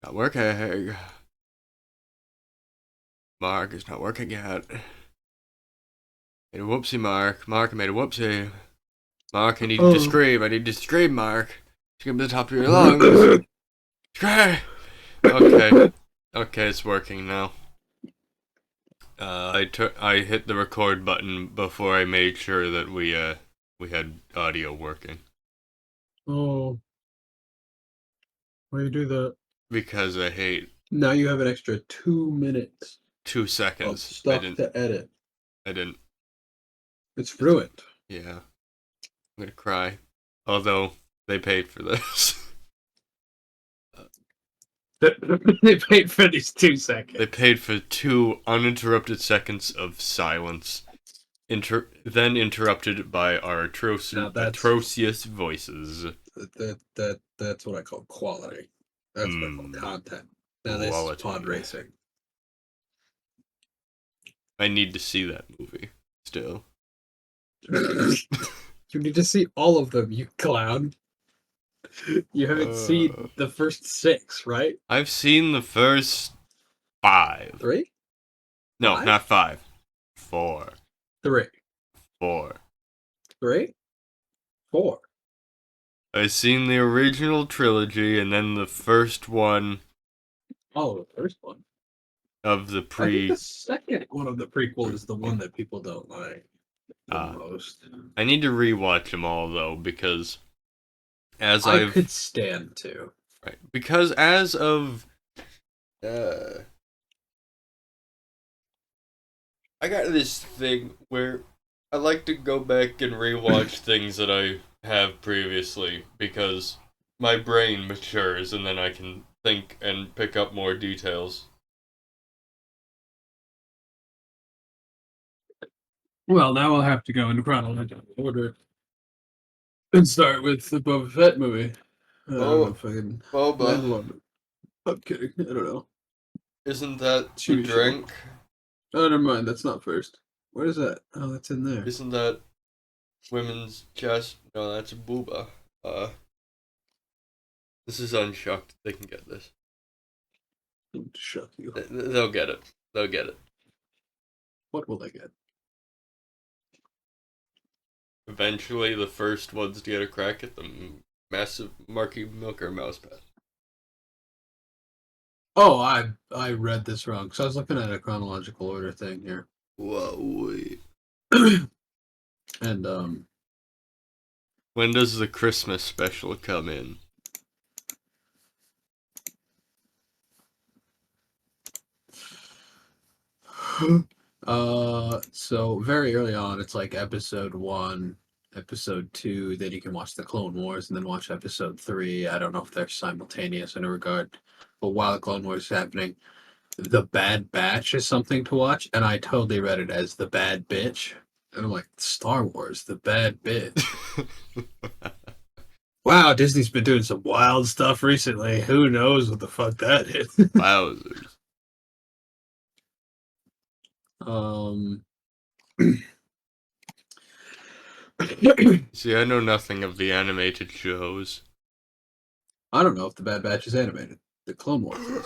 Not working. Mark is not working yet. Made a whoopsie, Mark. Mark, I made a whoopsie. Mark, I need you to Oh. scream. I need you to scream, Mark. Scream at the top of your lungs. Scream! Okay. Okay, it's working now. I hit the record button before I made sure that we had audio working. Oh, why do you do that? Because I hate Now you have an extra 2 minutes two of seconds. I stuff didn't. to edit. I didn't. It's It's, ruined. yeah. I'm gonna cry. Although they paid for this. They paid for these two They seconds. paid for 2 uninterrupted seconds of silence, then interrupted by our Now atrocious voices. that's what I call quality. That's what I call Hmm, content. Now this is pod quality. racing. I need to see that movie still. You need to see all of them, you clown. You haven't uh, seen the first six, right? I've seen the first 5. Three? No, Five? not 5. 4. Three. 4. Three? Four. I've seen the original trilogy and then the first one Oh, the first one. of the I think the pre. second one of the prequel is the one that people don't like the Uh, most. I need to rewatch them all though because as I I've could stand to. right because as of uh I got this thing where I like to go back and rewatch things that I have previously because my brain matures and then I can think and pick up more details. Well, now we'll have to go in chronological order and start with the Boba Fett movie. I don't know Bo if I can. Boba, Mandalorian. I'm kidding. I don't know. isn't that the TV show. drink? Oh, never mind. That's not first. Where is that? Oh, that's in there. Isn't that women's chest? No, that's a booba. Uh, this is unshucked. They can get this. Shut you. They'll get it. They'll get it. What will they get? Eventually, the first ones to get a crack at the massive Marque Milker mouse pad. Oh, I read this wrong because I was looking at a chronological order thing here, Whoa. and When does the Christmas special come in? so very early on, it's like episode one, episode two. Then you can watch the Clone Wars, and then watch episode three. I don't know if they're simultaneous in a regard, but while the Clone Wars is happening, the Bad Batch is something to watch, and I totally read it as the Bad Bitch, and I'm like, Star Wars, the Bad Bitch. Wow, Disney's been doing some wild stuff recently. Who knows what the fuck that is? Wowzers. um. See, I know nothing of the animated shows. I don't know if the Bad Batch is animated. The Clone Wars is.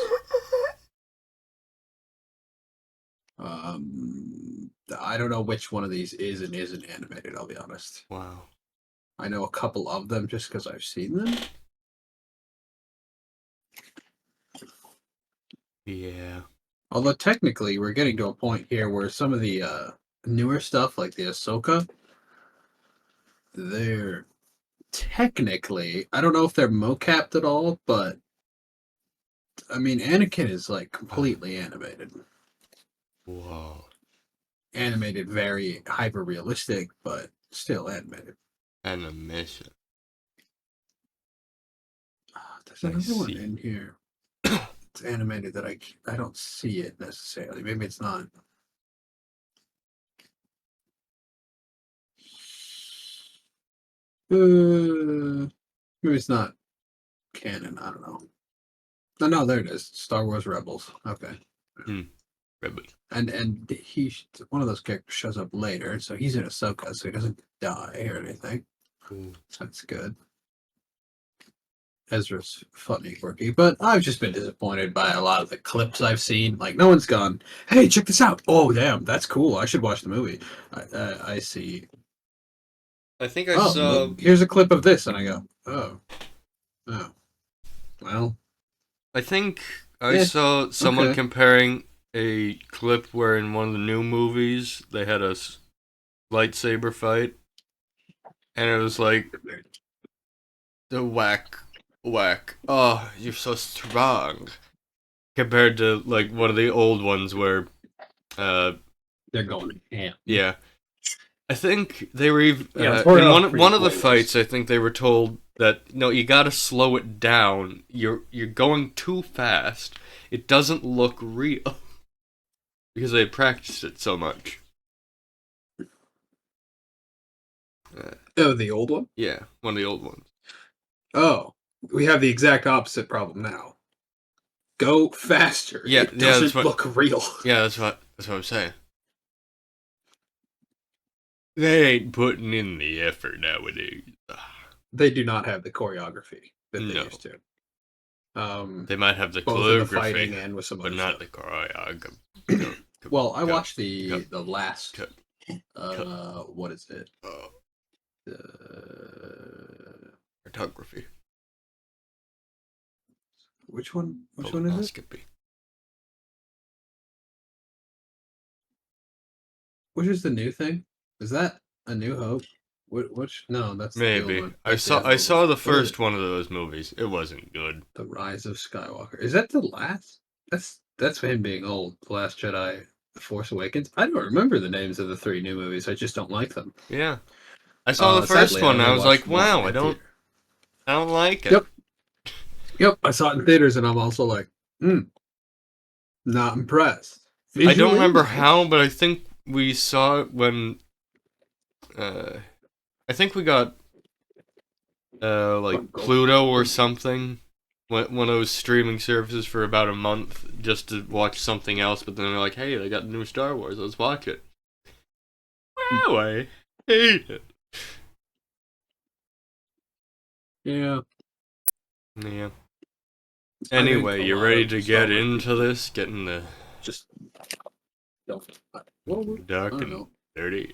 I don't know which one of these is and isn't animated. I'll be honest. Wow. I know a couple of them just because I've seen them. Yeah. Although technically, we're getting to a point here where some of the newer stuff, like the Ahsoka, they're technically. I don't know if they're mocapped at all, but I mean, Anakin is like completely animated. Whoa. Animated, very hyper realistic, but still animated. Animation. There's I another one see. in here. It's animated that I don't see it necessarily. Maybe it's not. Maybe it's not canon. I don't know. No, no, there it is. Star Wars Rebels. Okay, Hmm. Ribbon. and one of those characters shows up later, so he's in Ahsoka, so he doesn't die or anything. Ooh. So that's good. Ezra's funny, quirky, but I've just been disappointed by a lot of the clips I've seen. Like, no one's gone, "Hey, check this out! Oh, damn, that's cool. I should watch the movie." I see. I think I Oh, saw. look, here's a clip of this, and I go, "Oh, oh, well, I think I yeah, saw someone okay." comparing a clip where in one of the new movies they had a lightsaber fight, and it was like the whack, whack. Oh, you're so strong. Compared to like one of the old ones where, uh, They're going ham. yeah, I think they were even, Yeah, the in choreography one is of the way worse. fights. I think they were told that no, you gotta slow it down. You're going too fast. It doesn't look real because they practiced it so much. Uh, Oh, the old one? yeah, one of the old ones. Oh, we have the exact opposite problem now. Go faster. Yeah, It yeah, that's doesn't what. look real. Yeah, that's what I'm saying. They ain't putting in the effort nowadays. They do not have the choreography that they No, used to. they might have the Both in the calligraphy, fighting and with some but other not stuff. the choreography. Well, I Cut, watched cut, the last cut, cut. what is it? Oh, Uh, photography, which one? Which one is it? colonoscopy. Which is the new thing? Is that A New Hope? Which? No, that's the old Maybe one. That's the I old one. saw the What is first one of those movies. It wasn't good. The Rise of Skywalker? Is that the last? That's him being old. The Last Jedi, The Force Awakens. I don't remember the names of the three new movies. I just don't like them. Yeah, I saw the first Sadly, I one. And only I was watched like, one wow, in theater. I don't like it. Yep, yep. I saw it in theaters, and I'm also like, not impressed. I don't Visually remember how, nice. but I think we saw it when. Uh, I think we got like Pluto or something. One of those streaming services for about a month just to watch something else, but then they're like, hey, they got the new Star Wars, let's watch it. Wow, I hate it. Yeah, Yeah. I think Anyway, a you lot ready of to Star get Wars into people this? Getting the just don't. Well, I dark don't and know. dirty.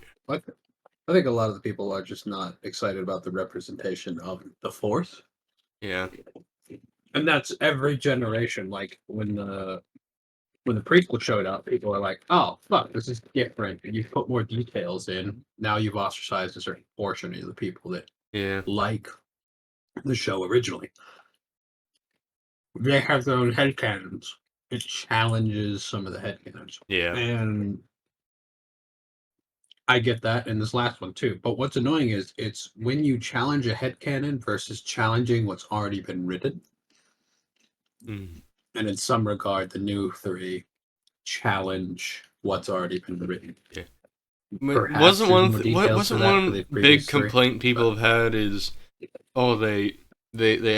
I think a lot of the people are just not excited about the representation of the Force, Yeah. and that's every generation. Like when the prequel showed up, people are like, "Oh, fuck, this is different." And you've put more details in. Now you've ostracized a certain portion of the people that Yeah. like the show originally. They have their own headcanons. It challenges some of the headcanons. Yeah. And I get that in this last one too. But what's annoying is it's when you challenge a headcanon versus challenging what's already been written. Mm. And in some regard, the new three challenge what's already been written. Yeah. Perhaps there's more What details to wasn't that for the one big previous three. complaint people But have had is oh they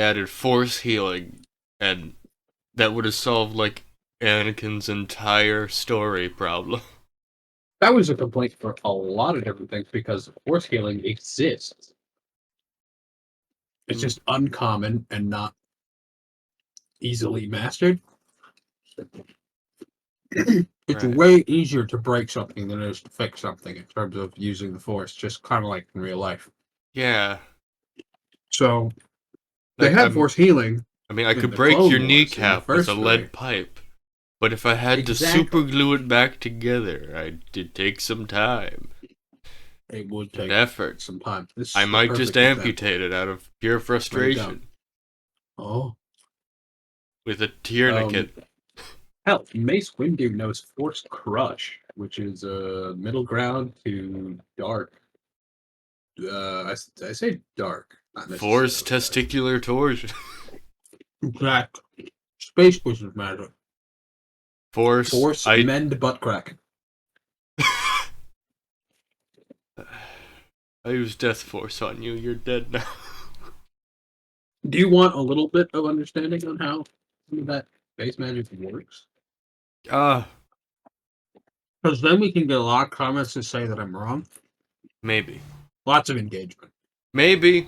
added force healing and that would have solved like Anakin's entire story problem. that was a complaint for a lot of different things because force healing exists. It's Mm, just uncommon and not easily mastered. It's right. way easier to break something than it is to fix something in terms of using the force, just kind of like in real life. Yeah. So they Like had force healing I mean I in could the break your Clone Wars in the kneecap with a first three. lead pipe, but if I had to super Exactly. glue it back together, it'd take some time It would and take effort. some time. This I is the might just perfect example. amputate it out of pure Write it down. frustration Oh. with a tourniquet. Um, hell, Mace Windu knows Force Crush, which is a middle ground to dark. I say dark, not Force necessarily that. testicular torsion. Exact. Space Wizard magic. Force Force I mend butt crack. I use Death Force on you. You're dead now. Do you want a little bit of understanding on how some of that space magic works? Ah, Because then we can get a lot of comments to say that I'm wrong. maybe. Lots of engagement. Maybe.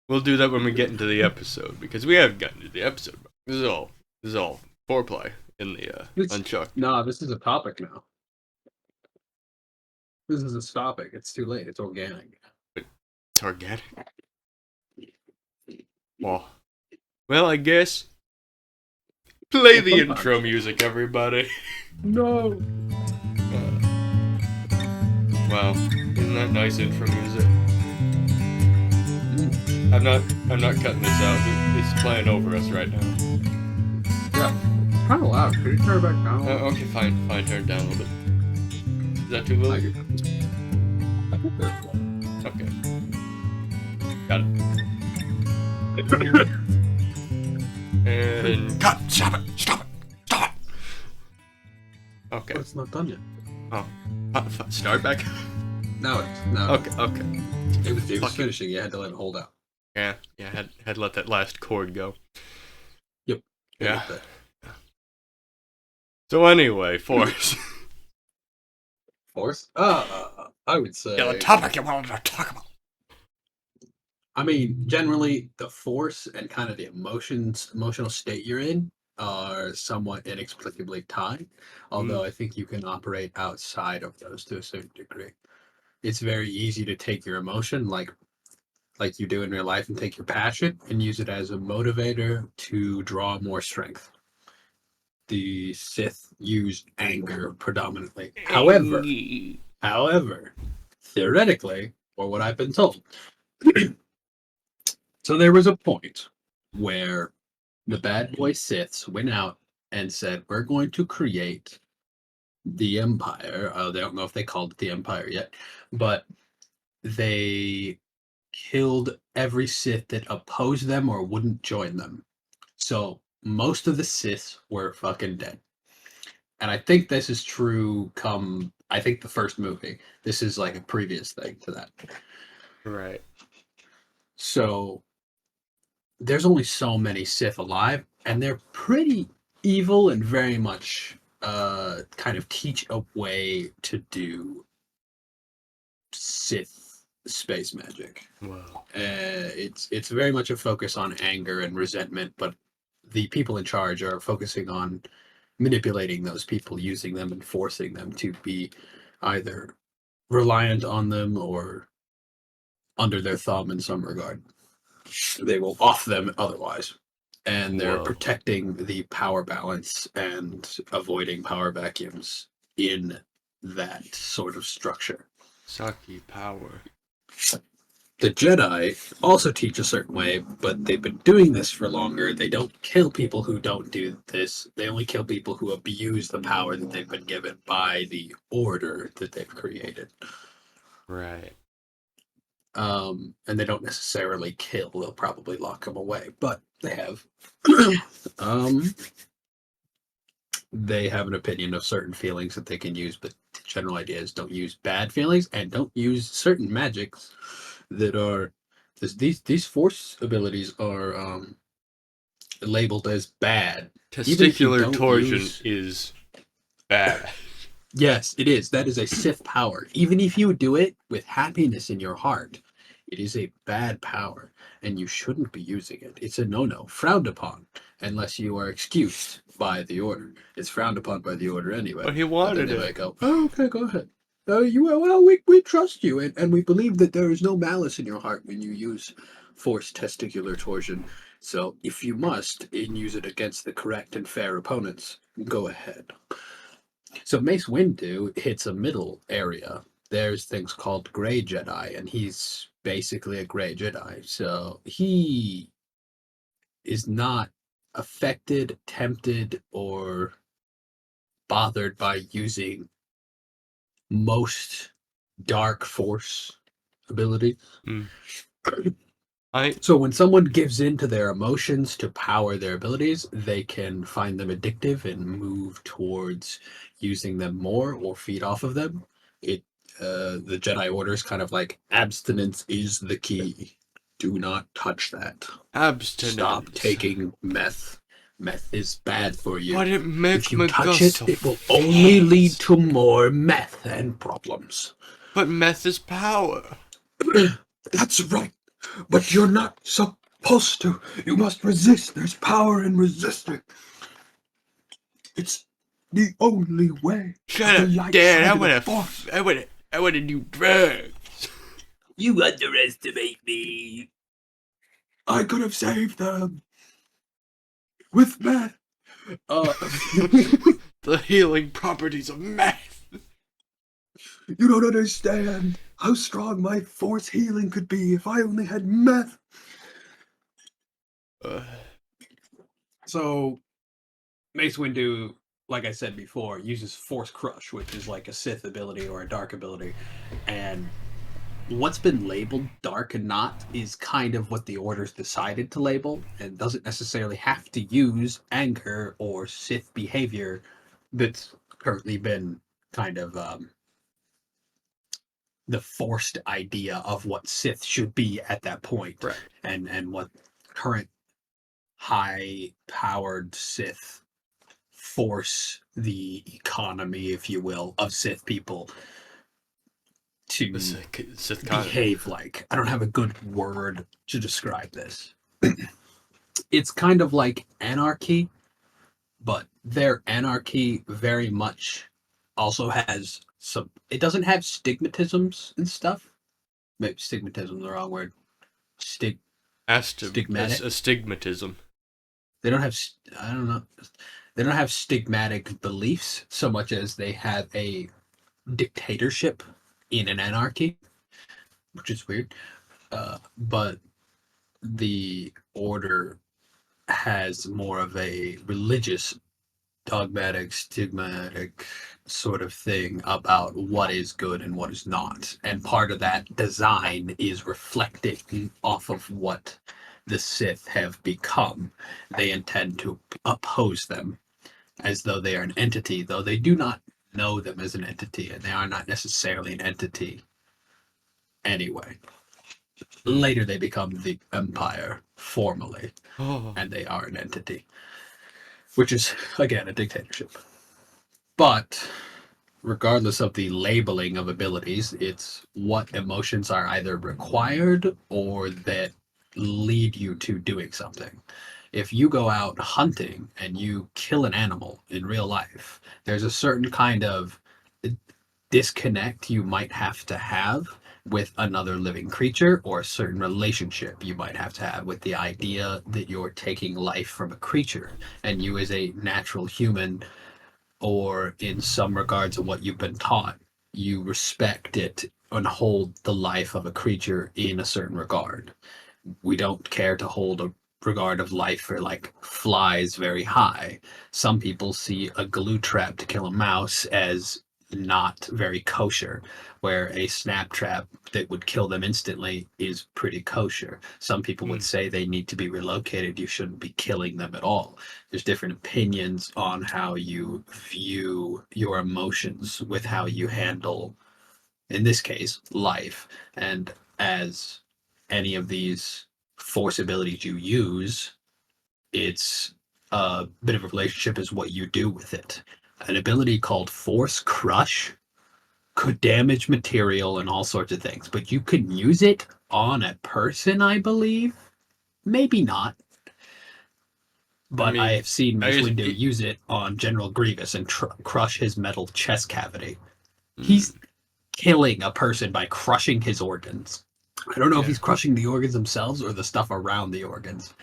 We'll do that when we get into the episode, because we haven't gotten to the episode. This is all foreplay in the Unchucked. No, this is a topic now. This is a topic. It's too late. It's organic. It's organic. Well, I guess. Play the intro music, everybody. No. Wow, isn't that nice intro music? I'm not cutting this out. It's playing over us right now. Yeah, kind of loud. Could you turn it back down? Okay, fine. Turn it down a little bit. Is that too low? I think that's low. Okay. Got it. And cut! Stop it! Okay. Oh, it's not done yet. Oh. Start back? No, Okay. It was finishing. You had to let it hold out. Yeah, had to let that last chord go. Yep. Yeah. So anyway, Force. Force? I would say... Yeah, the topic you wanted to talk about. I mean, generally, the force and kind of the emotional state you're in are somewhat inexplicably tied, although I think you can operate outside of those to a certain degree. It's very easy to take your emotion, like you do in real life, and take your passion and use it as a motivator to draw more strength. The Sith used anger predominantly. However, theoretically, or what I've been told, so there was a point where the bad boy Siths went out and said, we're going to create the Empire. They don't know if they called it the Empire yet, but they killed every Sith that opposed them or wouldn't join them. So most of the Siths were fucking dead. And I think this is true I think the first movie. This is like a previous thing to that. Right. So there's only so many Sith alive, and they're pretty evil and very much kind of teach a way to do Sith space magic. Wow. It's very much a focus on anger and resentment, but the people in charge are focusing on manipulating those people, using them and forcing them to be either reliant on them or under their thumb in some regard. They will off them otherwise. And they're protecting the power balance and avoiding power vacuums in that sort of structure. Sucky power. The Jedi also teach a certain way, but they've been doing this for longer. They don't kill people who don't do this. They only kill people who abuse the power that they've been given by the order that they've created. Right. And they don't necessarily kill. They'll probably lock them away, but they have they have an opinion of certain feelings that they can use, but the general idea is don't use bad feelings and don't use certain magics that are these force abilities are labeled as bad. Testicular torsion is bad. Yes, it is. That is a Sith power. Even if you do it with happiness in your heart, it is a bad power, and you shouldn't be using it. It's a no-no, frowned upon, unless you are excused by the order. It's frowned upon by the order anyway. But he wanted it. They go, oh, okay, go ahead. We trust you, and we believe that there is no malice in your heart when you use forced testicular torsion. So if you must, and use it against the correct and fair opponents, go ahead. So Mace Windu hits a middle area. There's things called Gray Jedi, and he's basically a Gray Jedi. So he is not affected, tempted, or bothered by using most dark force abilities. So when someone gives in to their emotions to power their abilities, they can find them addictive and move towards using them more or feed off of them. The Jedi Order is kind of like abstinence is the key. Do not touch that. Abstinence. Stop taking meth. Meth is bad for you. But it makes if you me touch go it, so it will only lead to more meth and problems. But meth is power. That's right. But you're not supposed to. You must resist. There's power in resisting. It's the only way. Shut The up, light Dad. side of the force. I wanna do drugs. You underestimate me. I could have saved them with meth. The healing properties of meth. You don't understand how strong my force healing could be if I only had meth. So, Mace Windu, like I said before, uses Force Crush, which is like a Sith ability or a Dark ability. And what's been labeled Dark and not is kind of what the Order's decided to label, and doesn't necessarily have to use anger or Sith behavior that's currently been kind of the forced idea of what Sith should be at that point, Right. and what current high-powered Sith force the economy, if you will, of Sith people to Sith behave like. I don't have a good word to describe this. It's kind of like anarchy, but their anarchy very much also has some. It doesn't have stigmatisms and stuff. Maybe stigmatism is the wrong word. Stigmatic. Astigmatism. They don't have. I don't know. They don't have stigmatic beliefs so much as they have a dictatorship in an anarchy, which is weird. But the order has more of a religious, dogmatic, stigmatic sort of thing about what is good and what is not. And part of that design is reflecting off of what the Sith have become. They intend to oppose them as though they are an entity, though they do not know them as an entity, and they are not necessarily an entity anyway. Later, they become the Empire formally, and they are an entity, which is, again, a dictatorship. But regardless of the labeling of abilities, it's what emotions are either required or that lead you to doing something. If you go out hunting and you kill an animal in real life, there's a certain kind of disconnect you might have with another living creature, or a certain relationship you might have with the idea that you're taking life from a creature, and you as a natural human, or in some regards of what you've been taught, you respect it and hold the life of a creature in a certain regard. We don't care to hold a regard of life for like flies very high. Some people see a glue trap to kill a mouse as not very kosher, where a snap trap that would kill them instantly is pretty kosher. Some people would say they need to be relocated. You shouldn't be killing them at all. There's different opinions on how you view your emotions with how you handle, in this case, life. And as any of these force abilities you use, it's a bit of a relationship is what you do with it. An ability called Force Crush could damage material and all sorts of things, but you can use it on a person, I believe. Maybe not. But I have seen Mace Windu use it on General Grievous and crush his metal chest cavity. He's killing a person by crushing his organs. I don't know if he's crushing the organs themselves or the stuff around the organs,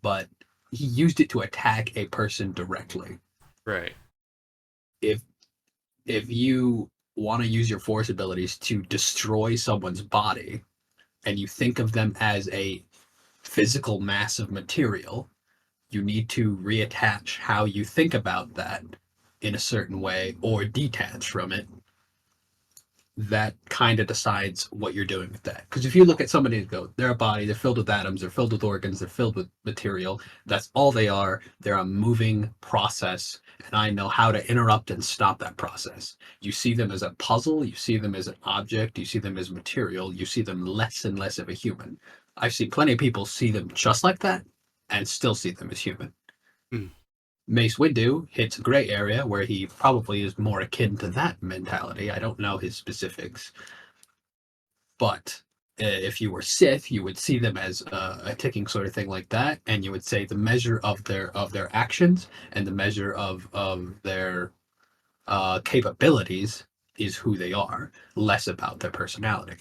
but he used it to attack a person directly. Right. If you want to use your force abilities to destroy someone's body, and you think of them as a physical mass of material, you need to reattach how you think about that in a certain way or detach from it. That kind of decides what you're doing with that. Because if you look at somebody and go, they're a body, they're filled with atoms, they're filled with organs, they're filled with material, that's all they are. They're a moving process, and I know how to interrupt and stop that process. You see them as a puzzle, you see them as an object, you see them as material, you see them less and less of a human. I've seen plenty of people see them just like that and still see them as human. Mace Windu hits a gray area where he probably is more akin to that mentality. I don't know his specifics, but if you were Sith, you would see them as a ticking sort of thing like that, and you would say the measure of their actions and the measure of their capabilities is who they are, less about their personality.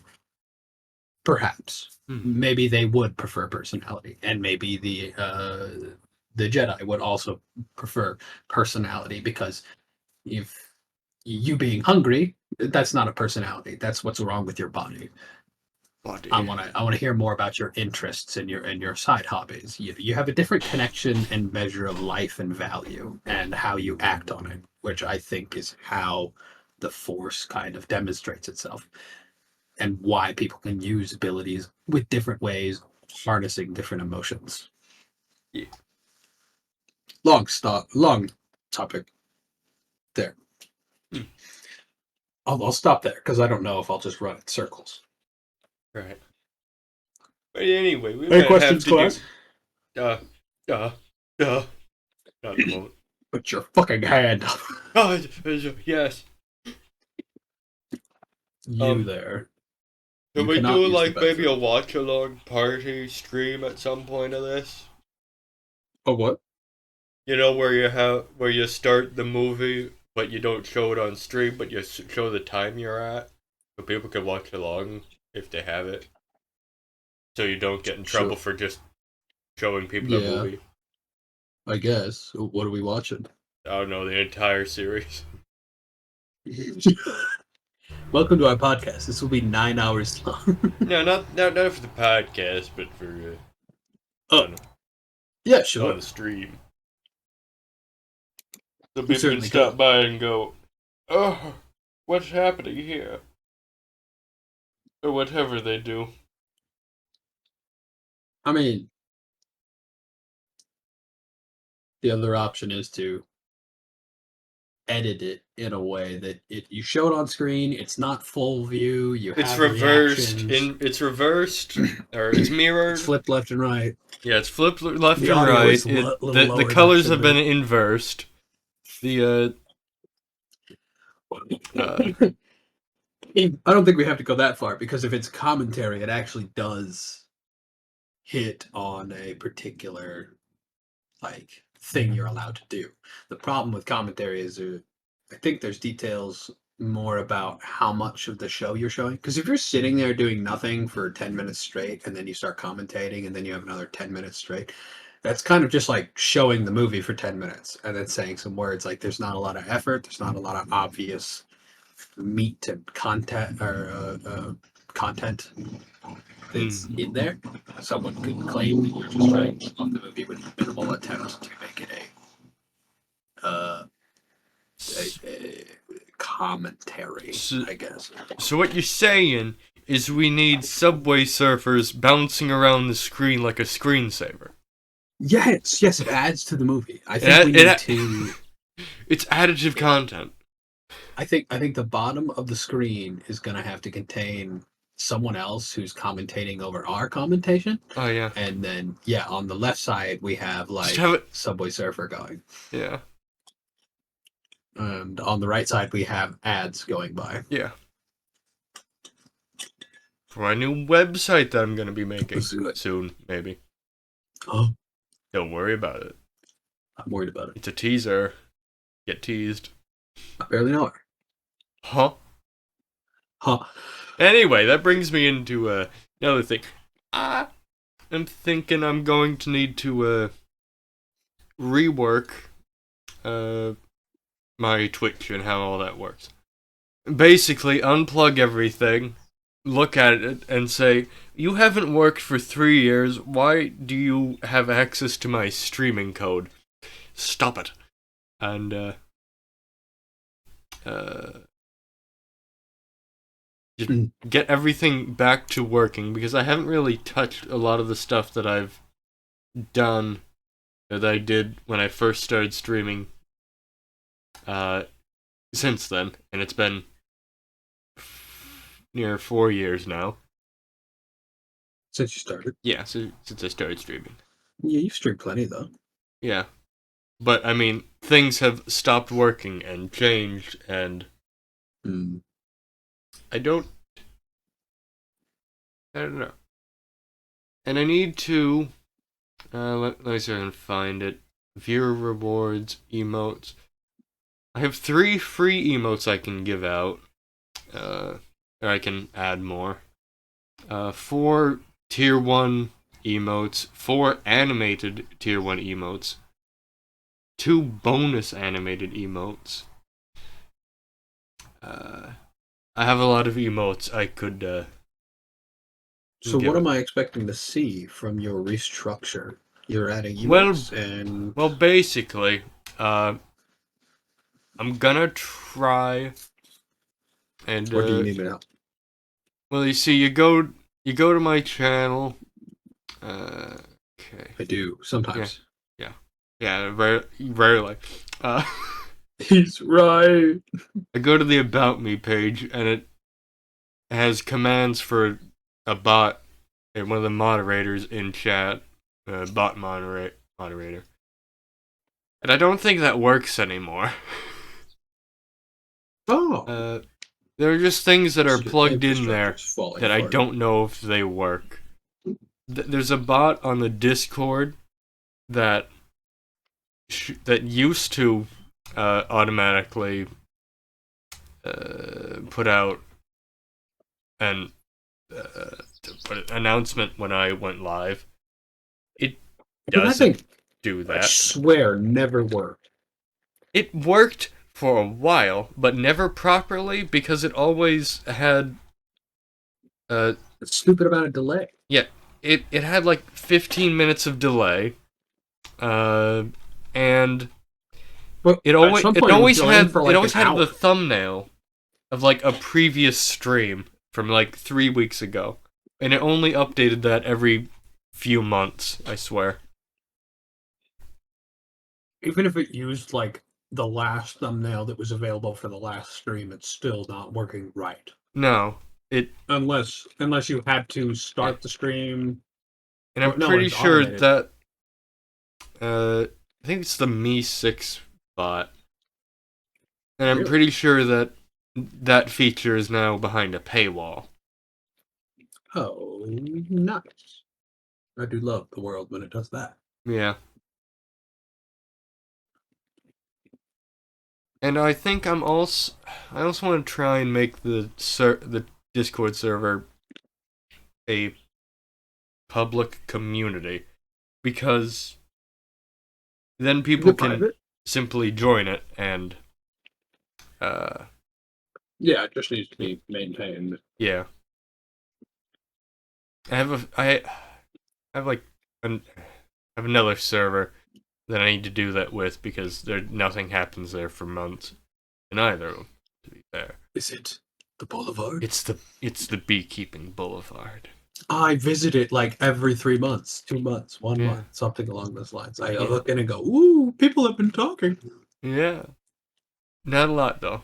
Perhaps, maybe they would prefer personality, and maybe the Jedi would also prefer personality, because if you being hungry, that's not a personality. That's what's wrong with your body. Body. I wanna hear more about your interests and your side hobbies. You have a different connection and measure of life and value and how you act on it, which I think is how the Force kind of demonstrates itself, and why people can use abilities with different ways, harnessing different emotions. Yeah. Long topic there. Hmm. I'll stop there because I don't know if I'll just run in circles. Right. But anyway, we Any might have questions, to class? do. Not at the moment. Put your fucking hand up. Oh, yes. You there. Can You we cannot do use the like maybe a bathroom. watch along party stream at some point of this? Oh, what? You know where you start the movie, but you don't show it on stream, but you show the time you're at, so people can watch along if they have it. So you don't get in trouble Sure. for just showing people the Yeah, movie. I guess. What are we watching? I don't know the entire series. Welcome to our podcast. This will be 9 hours long. No, not for the podcast, but for Oh, on yeah, on sure. the stream. So We people can certainly stop could. by and go, "Oh, what's happening here?" Or whatever they do. I mean, the other option is to edit it in a way that you show it on screen, it's not full view, you It's have reversed. reactions, It's reversed, or it's it's mirrored. flipped left and right. Yeah, it's flipped left The and audio right. is a little The lower than it colors should have been be. inversed. The I don't think we have to go that far, because if it's commentary, it actually does hit on a particular like thing you're allowed to do. The problem with commentary is I think there's details more about how much of the show you're showing. Because if you're sitting there doing nothing for 10 minutes straight and then you start commentating and then you have another 10 minutes straight, that's kind of just like showing the movie for 10 minutes and then saying some words. Like there's not a lot of effort, there's not a lot of obvious meat and content or content that's mm, in there. Someone could claim that you're just trying to keep the movie with minimal attempt to make it uh, a commentary, so, I guess. so what you're saying is we need Subway Surfers bouncing around the screen like a screensaver. Yes, it adds to the movie. I think we It, need it to. it's additive content. I think the bottom of the screen is going to have to contain someone else who's commentating over our commentation, Oh yeah, and then yeah, on the left side we have just have like it. Subway Surfer going, Yeah, and on the right side we have ads going by. yeah. For my new website that I'm gonna be making Let's do it. soon, maybe. Oh, Don't worry about it. I'm worried about it. It's a teaser. Get teased. I barely know her. Huh? Huh. Anyway, that brings me into another thing. I'm thinking I'm going to need to rework uh, my Twitch and how all that works. Basically, unplug everything, look at it, and say, "You haven't worked for 3 years. Why do you have access to my streaming code? Stop it." And uh, just get everything back to working, because I haven't really touched a lot of the stuff that I've done that I did when I first started streaming since then, and it's been near 4 years now. Since you started. Yeah, so, since I started streaming. Yeah, you've streamed plenty though. Yeah, but I mean, things have stopped working and changed, and Mm. I don't I don't know. And I need to. Let me see if I can find it. Viewer rewards, emotes. I have 3 free emotes I can give out. Or I can add more. 4 tier 1 emotes, 4 animated tier 1 emotes, 2 bonus animated emotes. I have a lot of emotes I could So give what it. am I expecting to see from your restructure? You're adding Well, emotes and well, basically, uh, I'm gonna try and what do you need me now? well, you see, you go to my channel. Uh, okay, I do yeah, sometimes. yeah, yeah, rarely. Uh, He's right. I go to the about me page and it has commands for a bot and one of the moderators in chat, bot moderator. And I don't think that works anymore. Oh, Uh, there are just things that are so your plugged in there infrastructure's falling that I apart. don't know if they work. There's a bot on the Discord that that used to automatically put out an announcement when I went live. It But that doesn't thing, do I that. swear, never worked. It worked for a while, but never properly because it always had uh It's stupid about a delay. yeah, it had like 15 minutes of delay. Uh and But it at always some it point, it was always delaying had for it like an always had the hour. thumbnail of like a previous stream from like 3 weeks ago. And it only updated that every few months, I swear. Even if it used like the last thumbnail that was available for the last stream, it's still not working right. No. It Unless you had to yeah. start the stream, And I'm or no, pretty it's sure automated. that I think it's the Me 6 bot. And I'm Really? pretty sure that that feature is now behind a paywall. Oh, nice. I do love the world when it does that. Yeah. And I think I also want to try and make the Discord server a public community because then Is people it can private? simply join it and uh Yeah, it just needs to be maintained. yeah. I have like I have another server that I need to do that with because nothing happens there for months in either of them, to be fair. Is it the Boulevard? It's the beekeeping boulevard. I visit it like every 3 months, 2 months, one Yeah. month, something along those lines. I Yeah. look in and go, "Ooh, people have been talking." Yeah. Not a lot though.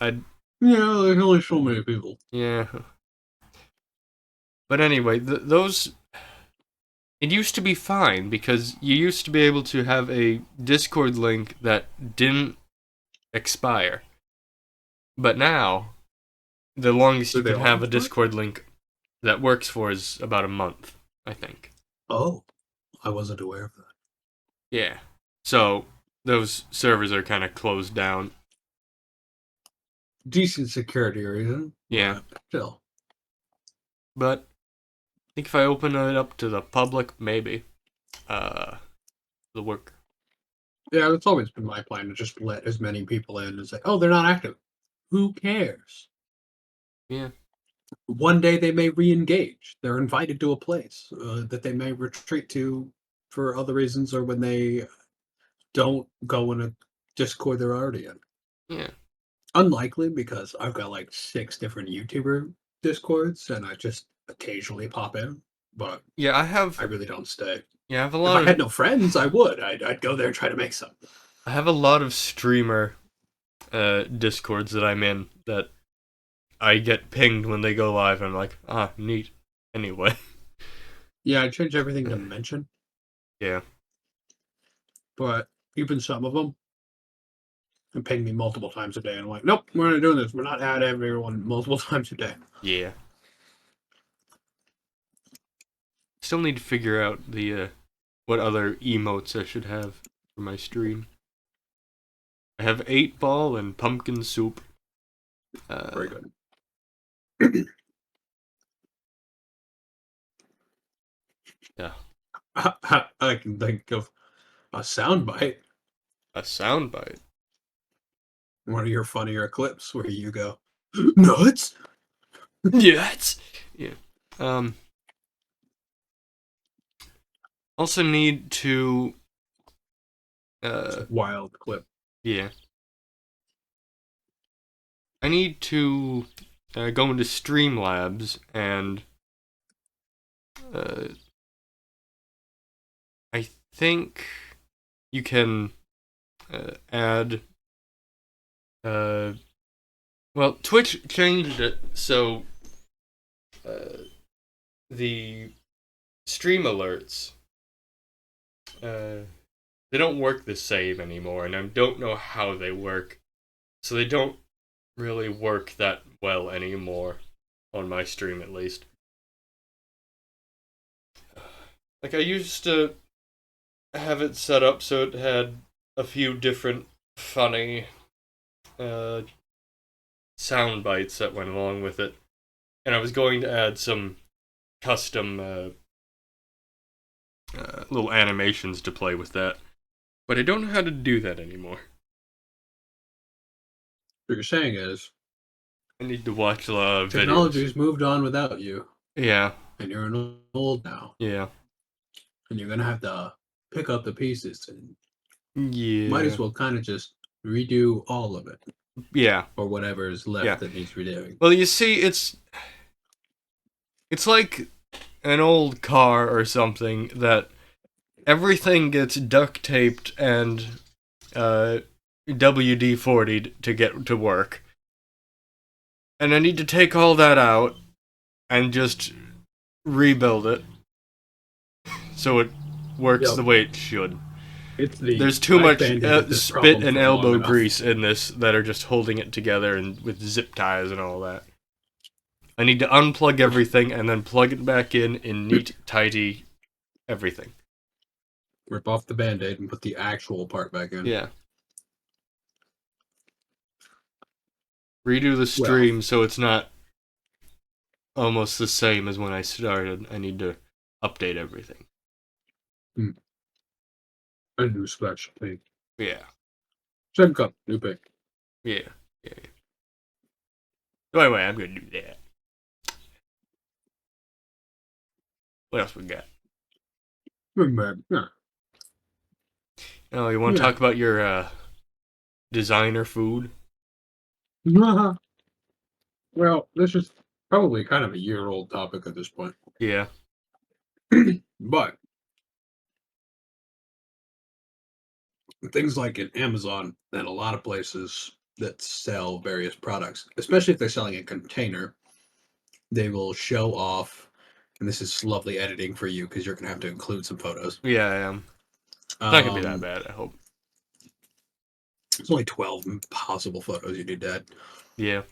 I Yeah, there's only so many people. yeah. But anyway, those it used to be fine because you used to be able to have a Discord link that didn't expire. But now the longest Do you they can all have a expire? Discord link that works for is about a month, I think. Oh, I wasn't aware of that. Yeah. So those servers are kind of closed down. Decent security reason, Yeah. but still. But I think if I open it up to the public, maybe it'll work. Yeah, that's always been my plan to just let as many people in and say, "Oh, they're not active. Who cares?" Yeah. One day they may re-engage. They're invited to a place that they may retreat to for other reasons, or when they don't go in a Discord they're already in. Yeah. Unlikely because I've got like 6 different YouTuber Discords, and I just occasionally pop in, but Yeah, I really don't stay. I have a If lot I of had no friends, I would. I'd go there and try to make some. I have a lot of streamer discords that I'm in that I get pinged when they go live and I'm like, "Ah, neat." Anyway. Yeah, I change everything to mention, Yeah. but even some of them and ping me multiple times a day. And I'm like, nope, we're not doing this. We're not adding everyone multiple times a day. Yeah. still need to figure out the what other emotes I should have for my stream. I have 8-ball and pumpkin soup. Very good. Yeah. I can think of a soundbite. A soundbite. One of your funnier clips where you go, nuts? Yes. Yeah. Also need to. It's a wild clip. Yeah. I need to go into Streamlabs and I think you can add. Well, Twitch changed it so the stream alerts they don't work the same anymore, and I don't know how they work. So they don't really work that well anymore on my stream, at least. Like, I used to have it set up so it had a few different funny sound bites that went along with it, and I was going to add some custom little animations to play with that, but I don't know how to do that anymore. What you're saying is, I need to watch a lot of technology's videos. moved on without you, Yeah, and you're an old now, yeah, and you're gonna have to pick up the pieces, and might yeah, as well kind of just redo all of it, yeah, or whatever is yeah. left that needs redoing. Well, you see, it's like an old car or something that everything gets duct taped and WD-40'd to get to work. And I need to take all that out and just rebuild it so it works the way it should. It's the There's too much this spit problem and for long elbow enough. grease in this that are just holding it together and with zip ties and all that. I need to unplug everything and then plug it back in neat, tidy everything. Rip off the Band-Aid and put the actual part back in. Yeah. Redo the stream so it's not almost the same as when I started. I need to update everything. A new special thing. Yeah. Second cup, new pick. Yeah. Yeah. So anyway, I'm gonna do that. What else we got? Yeah. Oh, you want to talk about your designer food? Well, this is probably kind of a year-old topic at this point. Yeah. But things like in Amazon and a lot of places that sell various products, especially if they're selling a container, they will show off, and this is lovely editing for you because you're going to have to include some photos. Yeah, I am. It's not gonna be that bad, I hope. It's only 12 possible photos you need to add. Yeah.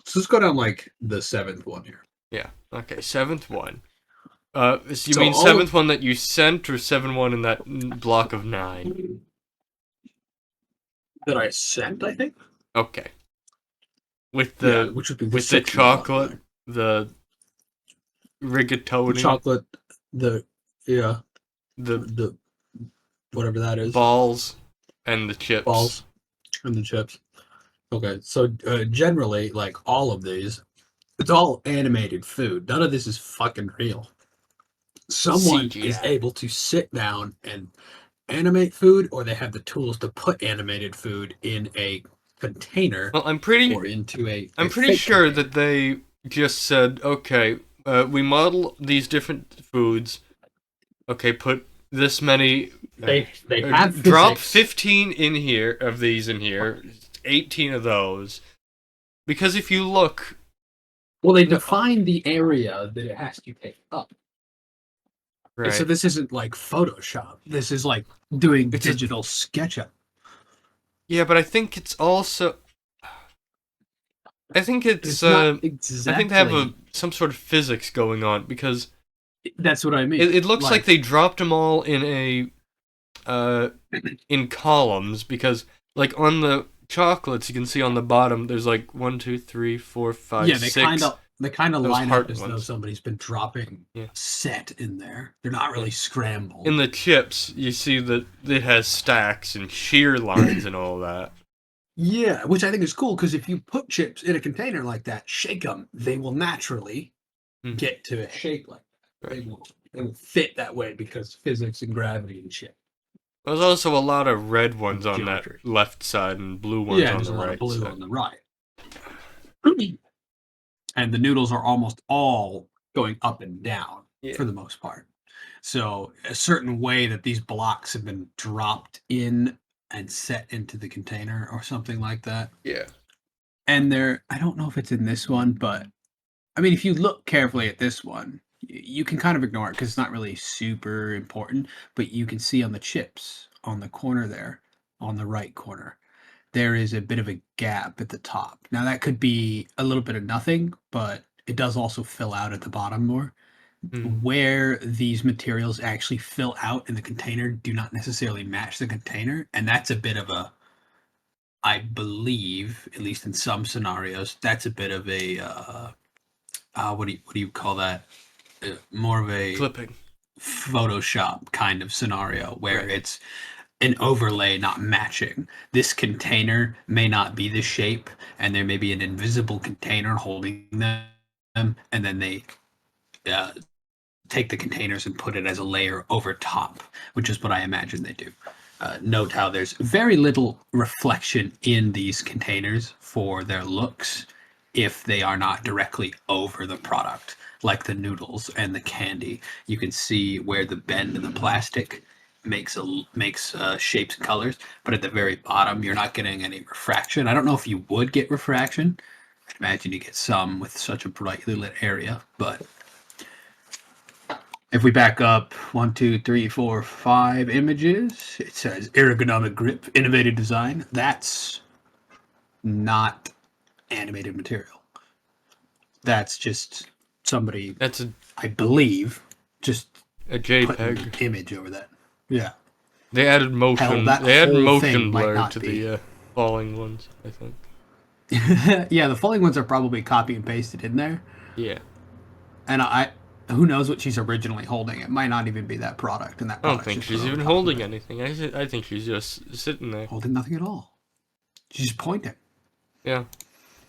So let's go down like the 7th one here. Yeah. Okay, 7th one. So you So mean all 7th one that you sent, or 7th one in that block of 9? That I sent, I think. Okay. With the Which would be with the chocolate, the rigatoni, chocolate, the the whatever that is, balls, and the chips. balls, and the chips. Okay, so generally, like all of these, it's all animated food. None of this is fucking real. Someone CGI. is able to sit down and animate food, or they have the tools to put animated food in a container. Well, I'm pretty sure container. that they just said, okay, we model these different foods. Okay, put this many. They have drop physics. 15 in here of these in here, 18 of those. Because if you look, Well, they define the area that it has to take up. right? So this isn't like Photoshop. This is like doing digital SketchUp. Yeah, but I think it's also. I think it's. Not exactly. I think they have some sort of physics going on because That's what I mean. It looks like they dropped them all in in columns, because like on the chocolates you can see on the bottom there's like 1, 2, 3, 4, 5, yeah, 6 they kind of those line up heart as though ones. somebody's been dropping Yeah. a set in there. They're not really Yeah. scrambled. In the chips, you see that it has stacks and shear lines and all that. Yeah, which I think is cool because if you put chips in a container like that, shake them, they will naturally Mhm. get to a shape like that. Right. They will fit that way because physics and gravity and shit. There's also a lot of red ones on that Geometry. left side and blue ones Yeah, on there's the a lot of right blue side. on the right. And the noodles are almost all going up and down Yeah. for the most part. So a certain way that these blocks have been dropped in and set into the container or something like that. Yeah. And I don't know if it's in this one, but I mean, if you look carefully at this one, you can kind of ignore it because it's not really super important, but you can see on the chips on the corner there, on the right corner, there is a bit of a gap at the top. Now that could be a little bit of nothing, but it does also fill out at the bottom more. Mm. Where these materials actually fill out in the container do not necessarily match the container, and that's a bit of a, I believe, at least in some scenarios, that's a bit of a what do you call that? More of a Clipping. Photoshop kind of scenario where Right. it's an overlay not matching. This container may not be the shape, and there may be an invisible container holding them, and then they uh, take the containers and put it as a layer over top, which is what I imagine they do. Note how there's very little reflection in these containers for their looks if they are not directly over the product, like the noodles and the candy. You can see where the bend in the plastic makes shapes and colors, but at the very bottom, you're not getting any refraction. I don't know if you would get refraction. I imagine you get some with such a brightly lit area, but if we back up 1, 2, 3, 4, 5 images, it says ergonomic grip, innovative design. That's not animated material. That's just somebody, That's I believe, just a putting an JPEG. image over that. Yeah. They added Hell, motion. that They added whole thing motion might blur not to be. the falling ones, I think. Yeah, the falling ones are probably copy and pasted in there. Yeah. And who knows what she's originally holding? It might not even be that product, and that I don't product's think just put she's over even top of holding it. anything. I think she's just sitting there. Holding nothing at all. She's just pointing. Yeah.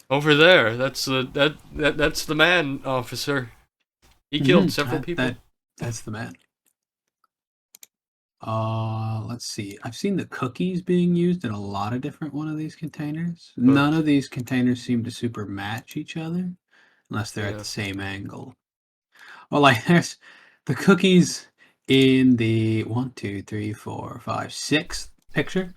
Over there. That's that's the man, officer. He killed several people. That's the man. Let's see. I've seen the cookies being used in a lot of different one of these containers. None of these containers seem to super match each other unless they're at Yeah. the same angle. Well, like there's the cookies in the 1, 2, 3, 4, 5, 6 picture.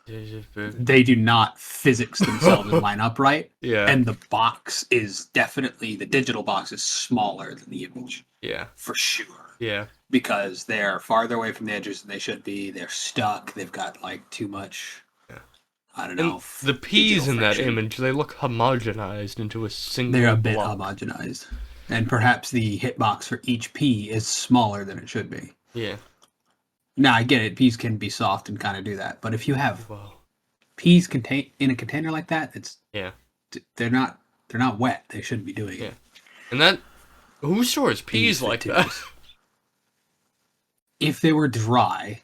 They do not physics themselves line up right. Yeah. And the box is definitely, the digital box is smaller than the image. Yeah. For sure. Yeah. Because they're farther away from the edges than they should be. They're stuck. They've got like too much, Yeah. I don't And know. the peas in that friction. image, they look homogenized into a single They're a bit block. homogenized. And perhaps the hitbox for each pea is smaller than it should be. Yeah. Now, I get it. Peas can be soft and kind of do that. But if you have Well. peas in a container like that, Yeah. they're not wet. They shouldn't be doing Yeah. it. And that, who stores peas like that? If they were dry,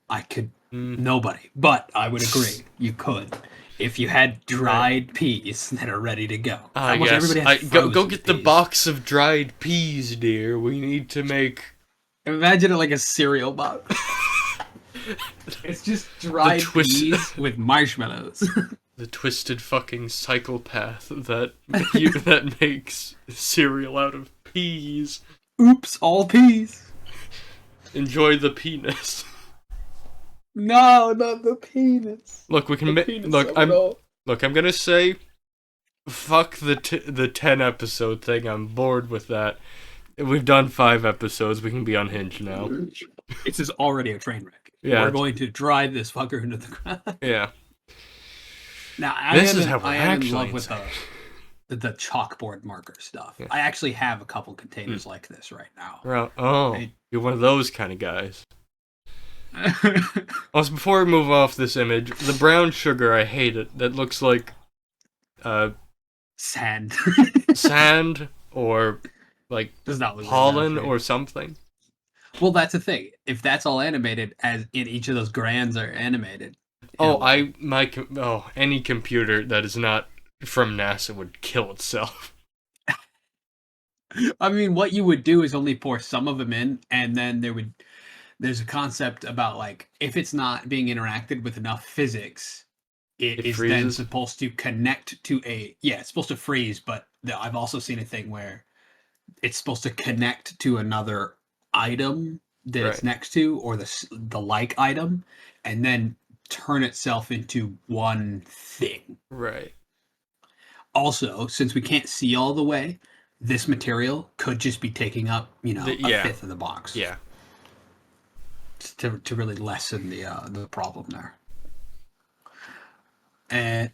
I could. Nobody, but I would agree. You could. If you had dried peas that are ready to go. Almost Yes. everybody has Go get the peas. box of dried peas, dear. We need to make. Imagine it like a cereal box. It's just dried peas with marshmallows. The twisted fucking psychopath that makes cereal out of peas. Oops, all peas. Enjoy the penis. No, not the penis. Look, we can I'm gonna say, fuck the 10 episode thing. I'm bored with that. We've done 5 episodes. We can be unhinged now. This is already a train wreck. Yeah. We're going to drive this fucker into the ground. Yeah. Now, This is how we're actually in love with the chalkboard marker stuff. Yeah. I actually have a couple containers like this right now. Oh, you're one of those kind of guys. Also, before we move off this image, the brown sugar, I hate it. That looks like Sand. sand or like Does not look like pollen that, or something. well, that's the thing. If that's all animated, as in each of those grands are animated. Oh, any computer that is not from NASA would kill itself. I mean, what you would do is only pour some of them in, and then there's a concept about like if it's not being interacted with enough physics, it It is then freezes. supposed to connect to it's supposed to freeze, but I've also seen a thing where it's supposed to connect to another item that it's Right. next to, or the like item, and then turn itself into one thing. Right. Also, since we can't see all the way, this material could just be taking up, a Yeah. fifth of the box. Yeah. To really lessen the problem there. And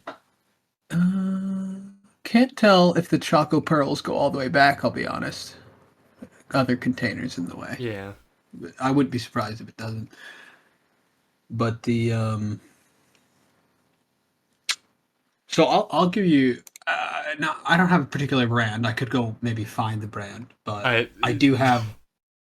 can't tell if the Choco Pearls go all the way back, I'll be honest. Other containers in the way. Yeah. I wouldn't be surprised if it doesn't. But so I'll give you no, I don't have a particular brand. I could go maybe find the brand, but I do have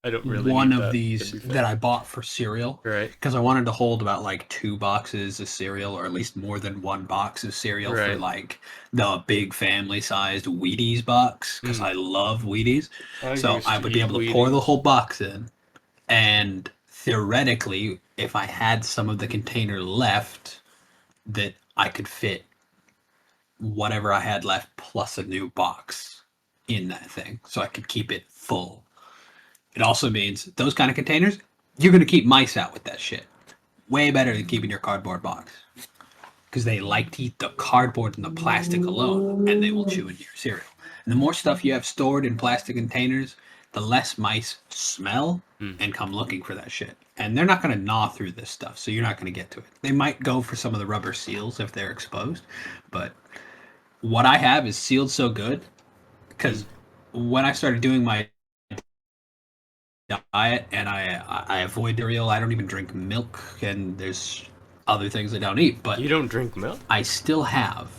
I don't really one need of that, these to be fair. that I bought for cereal. Right. Because I wanted to hold about like 2 boxes of cereal, or at least more than 1 box of cereal for Right. like the big family sized Wheaties box. Because I love Wheaties. So used I to would be eat able to pour the Wheaties. whole box in. And theoretically, if I had some of the container left, that I could fit whatever I had left plus a new box in that thing. So I could keep it full. It also means those kind of containers, you're going to keep mice out with that shit. Way better than keeping your cardboard box. Because they like to eat the cardboard and the plastic alone, and they will chew into your cereal. And the more stuff you have stored in plastic containers, the less mice smell and come looking for that shit. And they're not going to gnaw through this stuff, so you're not going to get to it. They might go for some of the rubber seals if they're exposed, but what I have is sealed so good because when I started doing my diet and I avoid cereal. I don't even drink milk, and there's other things I don't eat. But You don't drink milk? I still have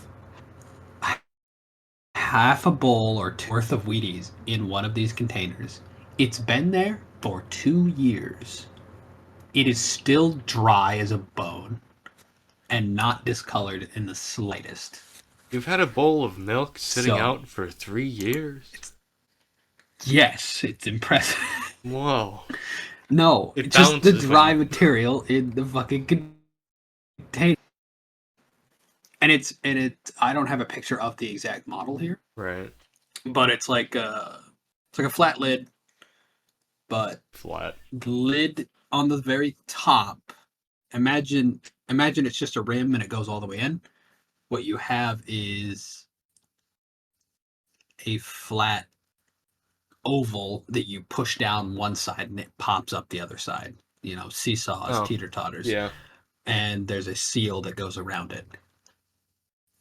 half a bowl or two worth of Wheaties in one of these containers. It's been there for 2 years. It is still dry as a bone and not discolored in the slightest. You've had a bowl of milk sitting So, out for 3 years? yes, it's impressive. Whoa. No, It it's just the bounces dry when material in the fucking container. And it I don't have a picture of the exact model here, Right. but it's like a flat lid, but Flat. the lid on the very top, imagine it's just a rim and it goes all the way in. What you have is a flat oval that you push down one side and it pops up the other side. Seesaws, Oh. teeter totters. Yeah. And there's a seal that goes around it.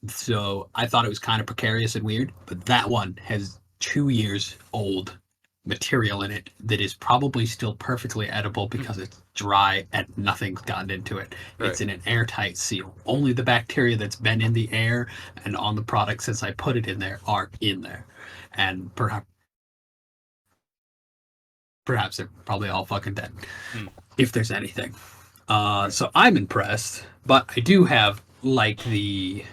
So I thought it was kind of precarious and weird, but that one has 2 years old material in it that is probably still perfectly edible because it's dry and nothing's gotten into it. Right. It's in an airtight seal. Only the bacteria that's been in the air and on the product since I put it in there are in there. And perhaps they're probably all fucking dead. If there's anything. So I'm impressed, but I do have like the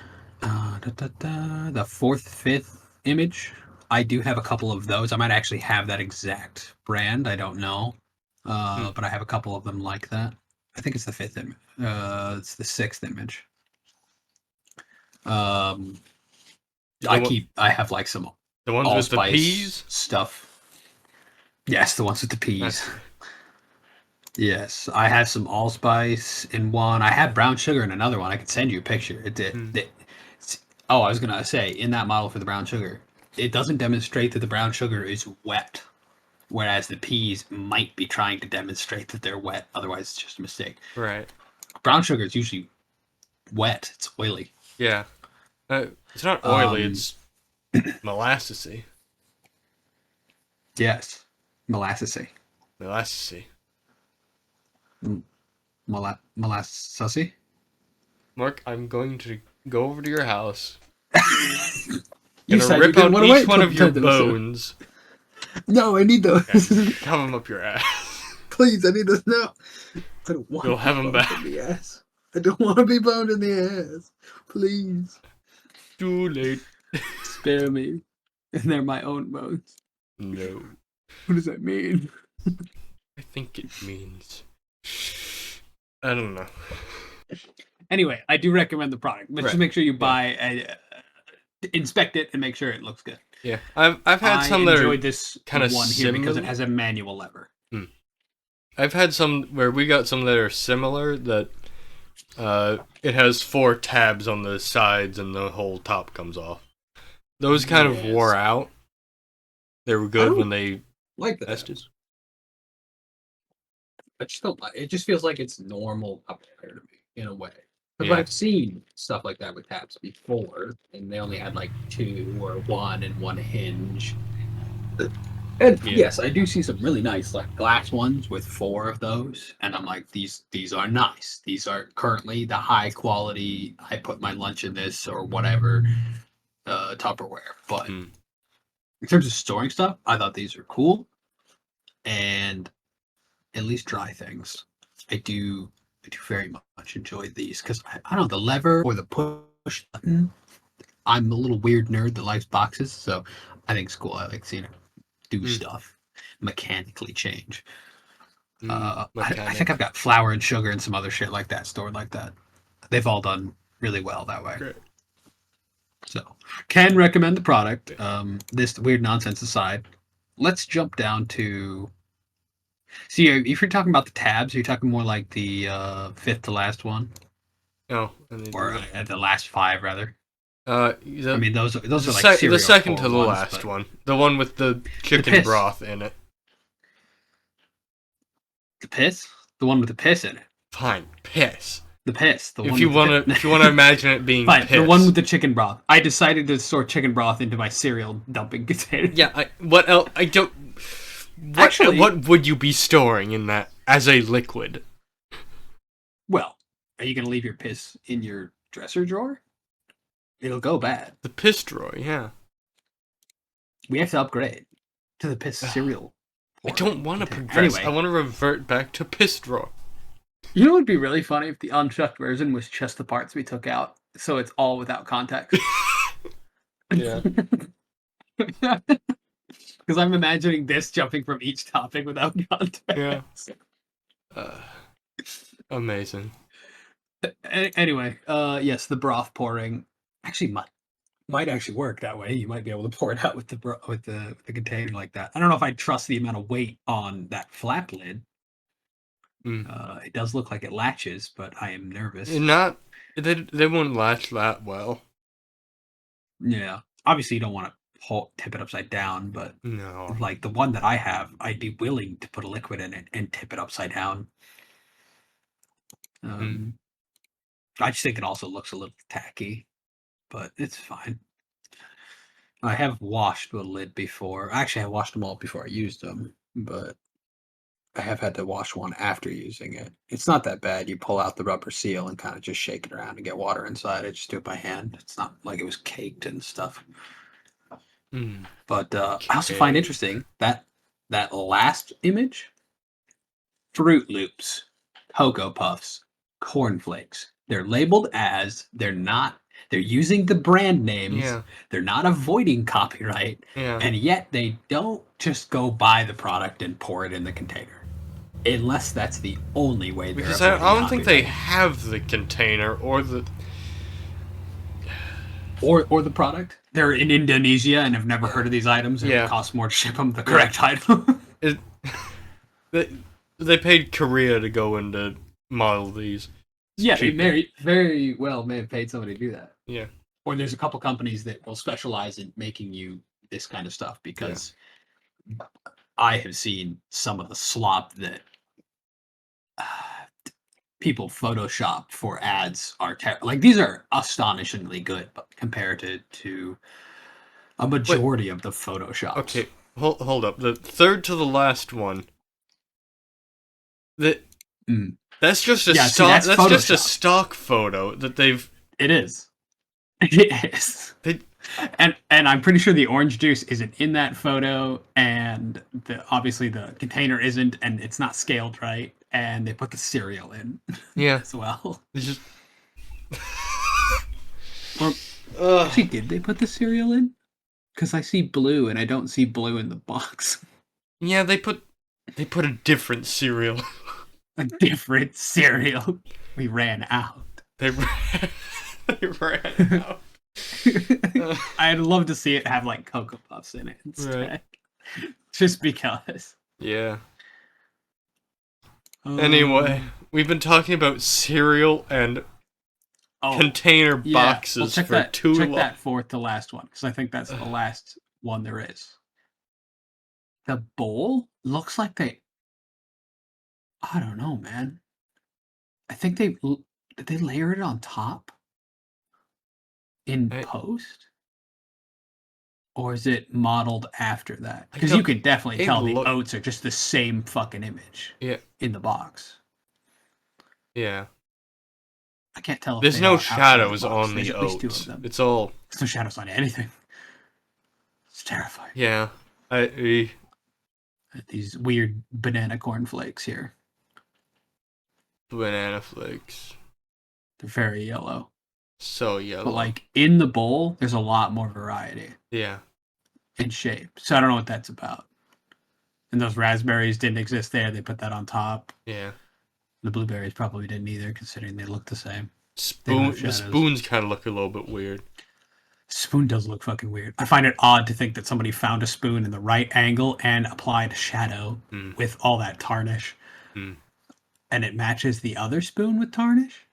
fourth, fifth image. I do have a couple of those. I might actually have that exact brand. I don't know, but I have a couple of them like that. I think it's the fifth image. It's the sixth image. I have like some The ones with the allspice peas? stuff. Yes, the ones with the peas. That's... Yes, I have some allspice in one. I have brown sugar in another one. I could send you a picture. Oh, I was gonna say in that model for the brown sugar, it doesn't demonstrate that the brown sugar is wet, whereas the peas might be trying to demonstrate that they're wet. Otherwise, it's just a mistake. Right. Brown sugar is usually wet. It's oily. Yeah. It's not oily, it's Molassesy. Yes. Molassesy. Molassesy. Molassesy? Mark, I'm going to go over to your house. You Gonna said you rip didn't out want to each wait one till of your 10th episode. bones No, I need those. and shove them up your ass. Please, I need those now. I don't want You'll to be have them boned back. in the ass. I don't want to be boned in the ass. Please. Too late. Spare me. And they're my own bones. No. What does that mean? I think it means. I don't know. Anyway, I do recommend the product, but Right. just make sure you Yeah. buy, inspect it, and make sure it looks good. Yeah, I've had I some that are enjoyed this kinda one here because it similar. has a manual lever. I've had some where we got some that are similar that it has 4 tabs on the sides and the whole top comes off. Those kind of wore Yes. out. They were I good don't when they like that. tested. I just don't like it. Just feels like it's normal up there to me in a way. Because Yeah. I've seen stuff like that with tabs before, and they only had like 2 or 1 and 1 hinge. And Yeah. yes, I do see some really nice like glass ones with 4 of those, and I'm like, these are nice. These are currently the high quality. I put my lunch in this or whatever Tupperware. But Mm. in terms of storing stuff, I thought these are cool, and at least dry things. I do very much enjoy these because I don't know the lever or the push button. I'm a little weird nerd that likes boxes, so I think it's cool. I like seeing it do Mm. stuff, mechanically change. I Mechanic. think I've got flour and sugar and some other shit like that stored like that. They've all done really well that way. Great. So, can recommend the product. Yeah. This weird nonsense aside, let's jump down to. See, if you're talking about the tabs, are you talking more like the fifth to last one, Oh, I need to or do that. the last 5 rather? I mean, those are like the cereal second core to the ones, last but one, the one with the chicken piss. broth in it. The piss, the one with the piss in it. Fine, piss. The piss. The If one you with want to, if you want to imagine it being fine, piss. the one with the chicken broth. I decided to store chicken broth into my cereal dumping container. Yeah. What else? I don't. What, Actually, what would you be storing in that as a liquid? well, are you gonna leave your piss in your dresser drawer? It'll go bad. The piss drawer. Yeah. We have to upgrade to the piss cereal. I don't want to container. progress. Anyway, I want to revert back to piss drawer. you know what would be really funny if the unchucked version was just the parts we took out, so it's all without context. Yeah. Because I'm imagining this jumping from each topic without context. Yeah. Amazing. Anyway, yes, the broth pouring actually might actually work that way. You might be able to pour it out with the container like that. I don't know if I trust the amount of weight on that flap lid. It does look like it latches, but I am nervous. They won't latch that well. Yeah, obviously you don't want to tip it upside down, but No. like the one that I have, I'd be willing to put a liquid in it and tip it upside down. I just think it also looks a little tacky, but it's fine. I have washed the lid before. Actually, I washed them all before I used them, but I have had to wash one after using it. It's not that bad. You pull out the rubber seal and kind of just shake it around and get water inside. I just do it by hand. It's not like it was caked and stuff. But I also find interesting that last image, Fruit Loops, Cocoa Puffs, cornflakes. They're labeled as they're using the brand names. Yeah. They're not avoiding copyright. Yeah. And yet they don't just go buy the product and pour it in the container. Unless that's the only way they're Because I don't think they copyright. have the container or the product. They're in Indonesia and have never heard of these items, and it costs more to ship them the correct item. They paid Korea to go into model these. Yeah, they very well may have paid somebody to do that. Yeah. Or there's a couple companies that will specialize in making you this kind of stuff because I have seen some of the slop that people Photoshop for ads are like these are astonishingly good, but compared to A Wait, majority of the photoshops. okay, hold up. The third to the last one. That Mm. that's just a Yeah, see, stock. that's That's just a photoshopped. stock photo that they've. It is. It is. They, And I'm pretty sure the orange juice isn't in that photo, and obviously the container isn't, and it's not scaled right, and they put the cereal in yeah, as well. they just. Or actually, did they put the cereal in? Because I see blue, and I don't see blue in the box. Yeah, they put a different cereal. A different cereal. We ran out. They ran, they ran out. I'd love to see it have like Cocoa Puffs in it instead. Right. Just because. Yeah. Anyway, we've been talking about cereal and container boxes check for that, too check long. that fourth to last one, because I think that's the last one there is. The bowl looks like I don't know, man. I think did they layer it on top in post? Or is it modeled after that? Because you can definitely tell the oats are just the same fucking image. Yeah. In the box. Yeah. I can't tell if there's no shadows on the oats. Two of them. It's all. There's no shadows on anything. It's terrifying. Yeah. These weird banana cornflakes here. Banana flakes. They're very yellow. So yellow. But like in the bowl, there's a lot more variety. Yeah. In shape. So I don't know what that's about. And those raspberries didn't exist there. They put that on top. Yeah. The blueberries probably didn't either, considering they look the same. The spoons kind of look a little bit weird. Spoon does look fucking weird. I find it odd to think that somebody found a spoon in the right angle and applied shadow with all that tarnish. And it matches the other spoon with tarnish,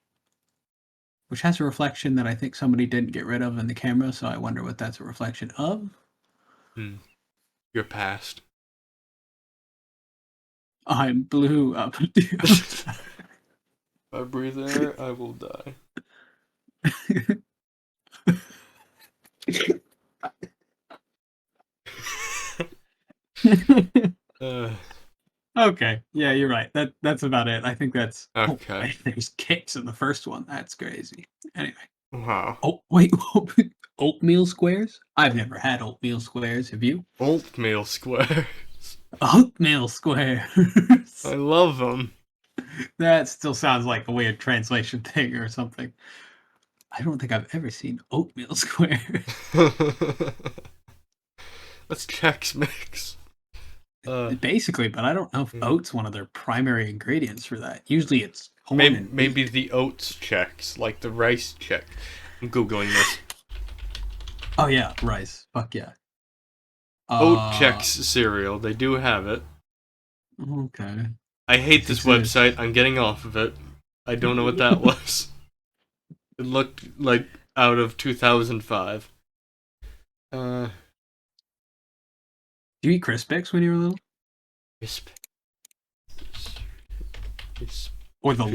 which has a reflection that I think somebody didn't get rid of in the camera, so I wonder what that's a reflection of. Your past. I'm blue up. If I breathe air, I will die. Okay, yeah, you're right. That's about it. I think that's okay. There's kicks in the first one. That's crazy. Anyway. Wow. Oh wait, oatmeal squares? I've never had oatmeal squares. Have you? Oatmeal squares. Oatmeal squares. I love them. That still sounds like a weird translation thing or something. I don't think I've ever seen oatmeal squares. That's Chex Mix. Basically, but I don't know if oat's one of their primary ingredients for that. Usually it's corn maybe the oats Chex, like the rice Chex. I'm Googling this. Oh yeah, rice. Fuck yeah. Oat Chex cereal. They do have it. Okay. I hate this website. I'm getting off of it. I don't know what that was. It looked like out of 2005. Do you eat Crispix when you were little? Or the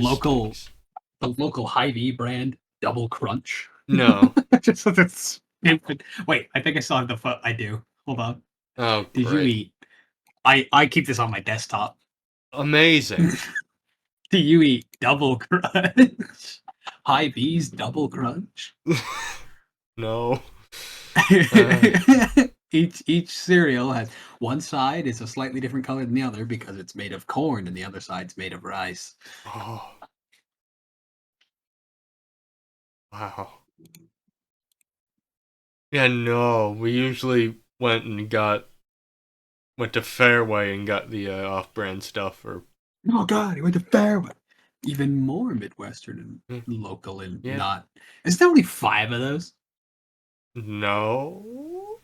local Hy-Vee brand Double Crunch? No. Just that's stupid. Wait, I think I saw the photo. I do. Hold on. Oh, Did you eat? I keep this on my desktop. Amazing. Do you eat Double Crunch? Hy-Vee's Double Crunch? No. Each cereal has one side is a slightly different color than the other because it's made of corn and the other side's made of rice. Oh. Wow. Yeah, no. We usually went to Fairway and got the off-brand stuff. Oh God, he went to Fairway. Even more Midwestern and local and not. Is there only 5 of those? No.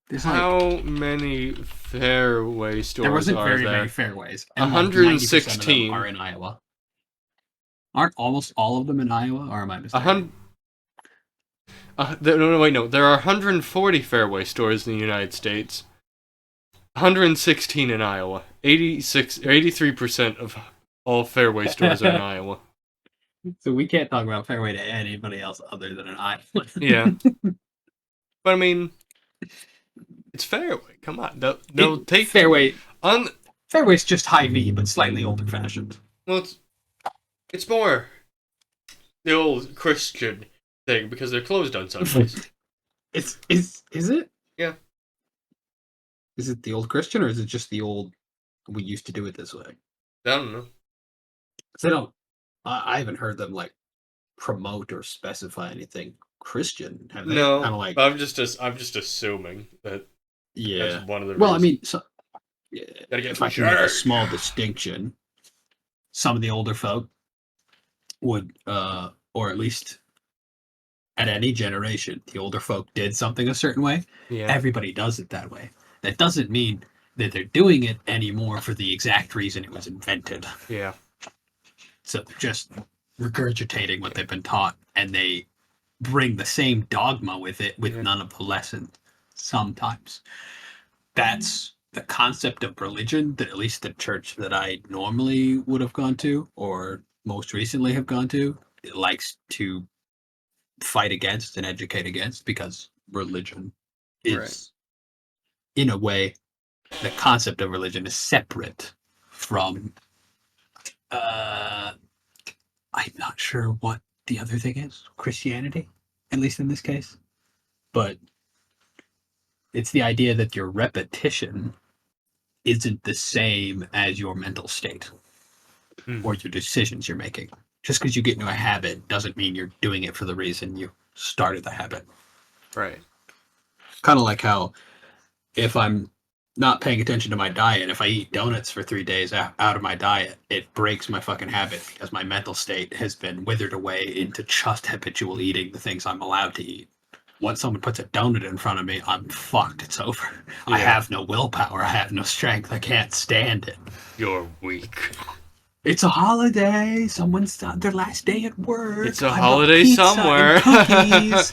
There's How many Fairway stores there wasn't are very there? many Fairways. And 116 are in Iowa. Aren't almost all of them in Iowa, or am I mistaken? No. There are 140 Fairway stores in the United States. 116 in Iowa. 83% of all Fairway stores are in Iowa. So we can't talk about Fairway to anybody else other than an Iowa. Yeah. But I mean, it's Fairway. Come on, they'll take Fairway. on. Fairway's just high V, but slightly older fashioned. Well, it's more the old Christian thing because they're closed on Sundays. Is it? Yeah. Is it the old Christian, or is it just the old? We used to do it this way. I don't know. They don't. I haven't heard them like promote or specify anything Christian. Have they? No, Kind of like. I'm just assuming that Yeah. that's one of the Well, I reasons. mean, yeah, Gotta get if I can make a sure. small distinction, some of the older folk would, or at least at any generation, the older folk did something a certain way. Yeah. Everybody does it that way. That doesn't mean that they're doing it anymore for the exact reason it was invented. Yeah. So they're just regurgitating what they've been taught, and they bring the same dogma with it with none of the lessons sometimes. That's the concept of religion that at least the church that I normally would have gone to or most recently have gone to, it likes to fight against and educate against, because religion is, in a way, the concept of religion is separate from I'm not sure what the other thing is, Christianity, at least in this case. But it's the idea that your repetition isn't the same as your mental state or your decisions you're making. Just because you get into a habit doesn't mean you're doing it for the reason you started the habit. Right. Kind of like how if I'm not paying attention to my diet, if I eat donuts for 3 days out of my diet, it breaks my fucking habit because my mental state has been withered away into just habitual eating the things I'm allowed to eat. Once someone puts a donut in front of me, I'm fucked. It's over. Yeah. I have no willpower. I have no strength. I can't stand it. You're weak. It's a holiday. Someone's on their last day at work. It's a holiday somewhere. Cookies.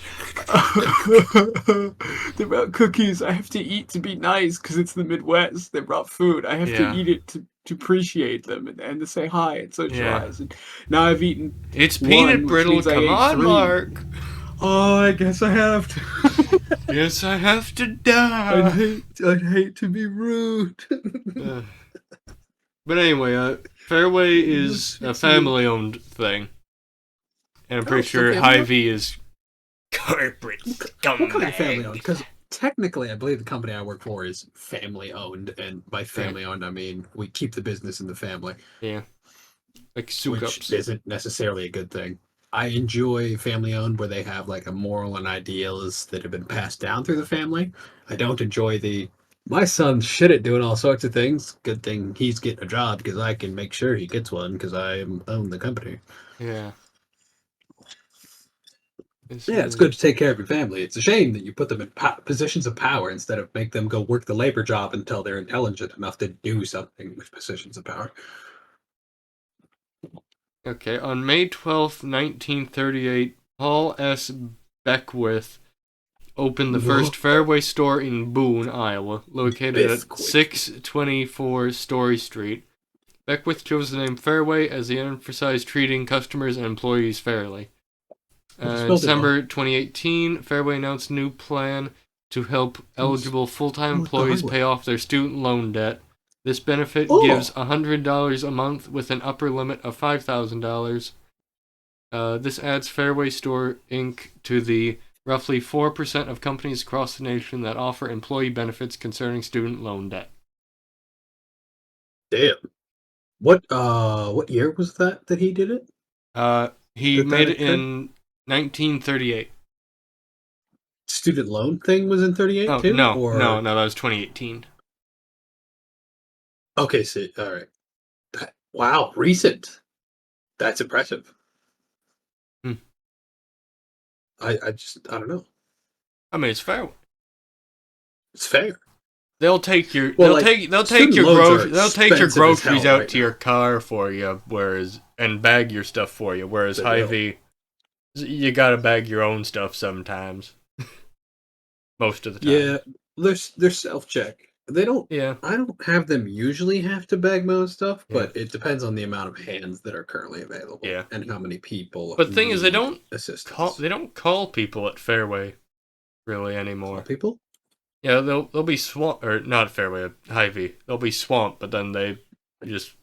They brought cookies. I have to eat to be nice because it's the Midwest. They brought food. I have to eat it to appreciate them and to say hi and socialize. And now I've eaten. It's peanut brittle. Come on, Mark. Oh, I guess I have to. Yes, I have to die. I'd hate to be rude. But anyway, Fairway is a family-owned thing, and I'm pretty sure Hy-Vee is corporate. What kind of family-owned? Because technically, I believe the company I work for is family-owned, and by family-owned, I mean we keep the business in the family. Yeah, like which isn't necessarily a good thing. I enjoy family-owned where they have like a moral and ideals that have been passed down through the family. I don't enjoy my son's shit at doing all sorts of things. Good thing he's getting a job because I can make sure he gets one because I own the company. Yeah. It's good to take care of your family. It's a shame that you put them in positions of power instead of make them go work the labor job until they're intelligent enough to do something with positions of power. Okay, on May 12th, 1938, Paul S. Beckwith opened the first Fairway store in Boone, Iowa, located at 624 Story Street. Beckwith chose the name Fairway as he emphasized treating customers and employees fairly. In December 2018, Fairway announced a new plan to help eligible full-time employees pay off their student loan debt. This benefit gives $100 a month with an upper limit of $5,000. This adds Fairway Store Inc. to the roughly 4% of companies across the nation that offer employee benefits concerning student loan debt. Damn. What year was that he did it? He made it in 1938. Student loan thing was in 38 too? No, that was 2018. Okay, so all right. Wow, recent. That's impressive. I don't know. I mean, it's fair. It's fair. They'll take your groceries out to your car for you, and bag your stuff for you. Whereas Hy-Vee, you gotta bag your own stuff sometimes. Most of the time. Yeah, they're self-check. They don't. Yeah. I don't have them usually have to bag my own stuff, but it depends on the amount of hands that are currently available. Yeah. And how many people. But the thing is, they don't call people at Fairway. really Call anymore. people? Yeah, they'll be swamp or not Fairway, Hy-Vee. They'll be swamped, but then they just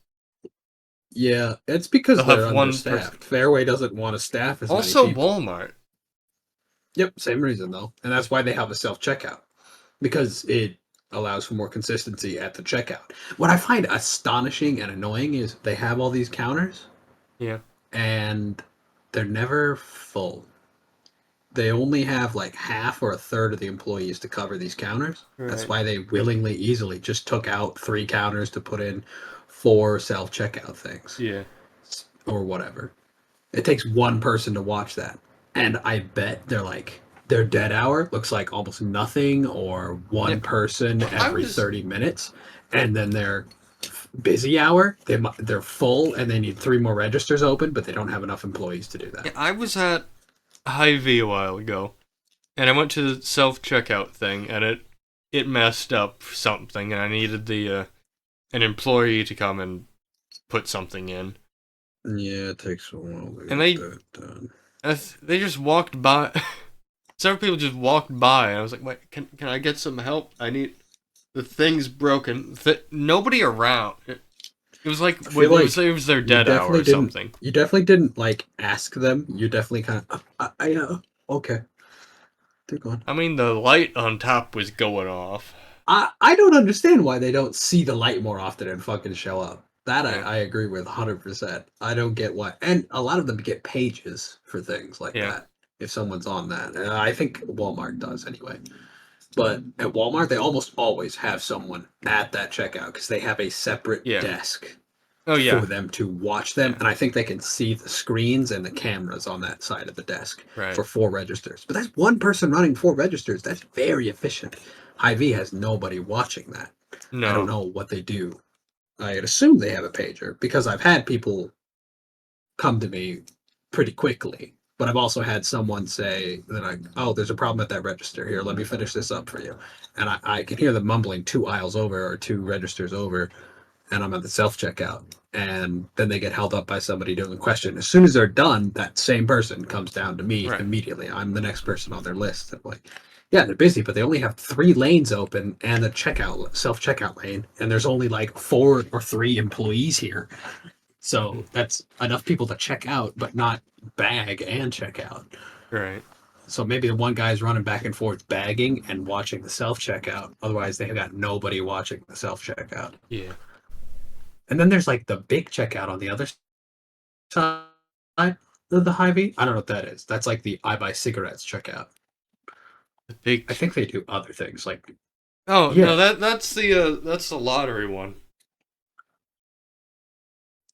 Yeah, it's because they'll they're have one person. understaffed. Fairway doesn't want to staff as many Also, people. Walmart. Yep, same reason though. And that's why they have a self checkout. Because it allows for more consistency at the checkout. What I find astonishing and annoying is they have all these counters Yeah, and they're never full. They only have like half or a third of the employees to cover these counters. That's right. why they willingly, easily just took out 3 counters to put in 4 self-checkout things Yeah, or whatever. It takes one person to watch that, and I bet they're like their dead hour looks like almost nothing or yeah. one person I every was 30 minutes, and then their busy hour they're full and they need 3 more registers open, but they don't have enough employees to do yeah, that. I was at Hy-Vee a while ago, and I went to the self checkout thing, and it messed up something, and I needed the an employee to come and put something in, Yeah, it takes a while to and get that done. they just walked by. Several people just walked by, and I was like, "Wait, can I get some help? I need the thing's broken. Nobody around. It was like I feel like it was their you dead hour definitely or didn't something. you definitely didn't like ask them. You definitely kind of okay, they're gone. I mean, the light on top was going off. I don't understand why they don't see the light more often and fucking show up. That Yeah, I agree with 100%. I don't get why. And a lot of them get pages for things like yeah, that if someone's on that. And I think Walmart does anyway. But at Walmart, they almost always have someone at that checkout because they have a separate yeah. desk Oh for yeah, them to watch them. yeah. And I think they can see the screens and the cameras on that side of the desk Right. for 4 registers. But that's one person running 4 registers. That's very efficient. Hy-Vee has nobody watching that. I don't No. know what they do. I'd assume they have a pager because I've had people come to me pretty quickly. But I've also had someone say that oh, there's a problem at that register. Here, let me finish this up for you. And I can hear them mumbling 2 aisles over or 2 registers over, and I'm at the self checkout. And then they get held up by somebody doing a question. As soon as they're done, that same person comes down to me Right. immediately. I'm the next person on their list. I'm like, yeah, they're busy, but they only have 3 lanes open and a checkout self checkout lane, and there's only like 4 or 3 employees here. So that's enough people to check out, but not bag and check out. Right. So maybe the one guy's running back and forth bagging and watching the self checkout. Otherwise, they've got nobody watching the self checkout. Yeah. And then there's like the big checkout on the other side of the Hy-Vee. I don't know what that is. That's like the I buy cigarettes checkout. The big. I think they do other things like Oh no, yeah, that's the lottery one.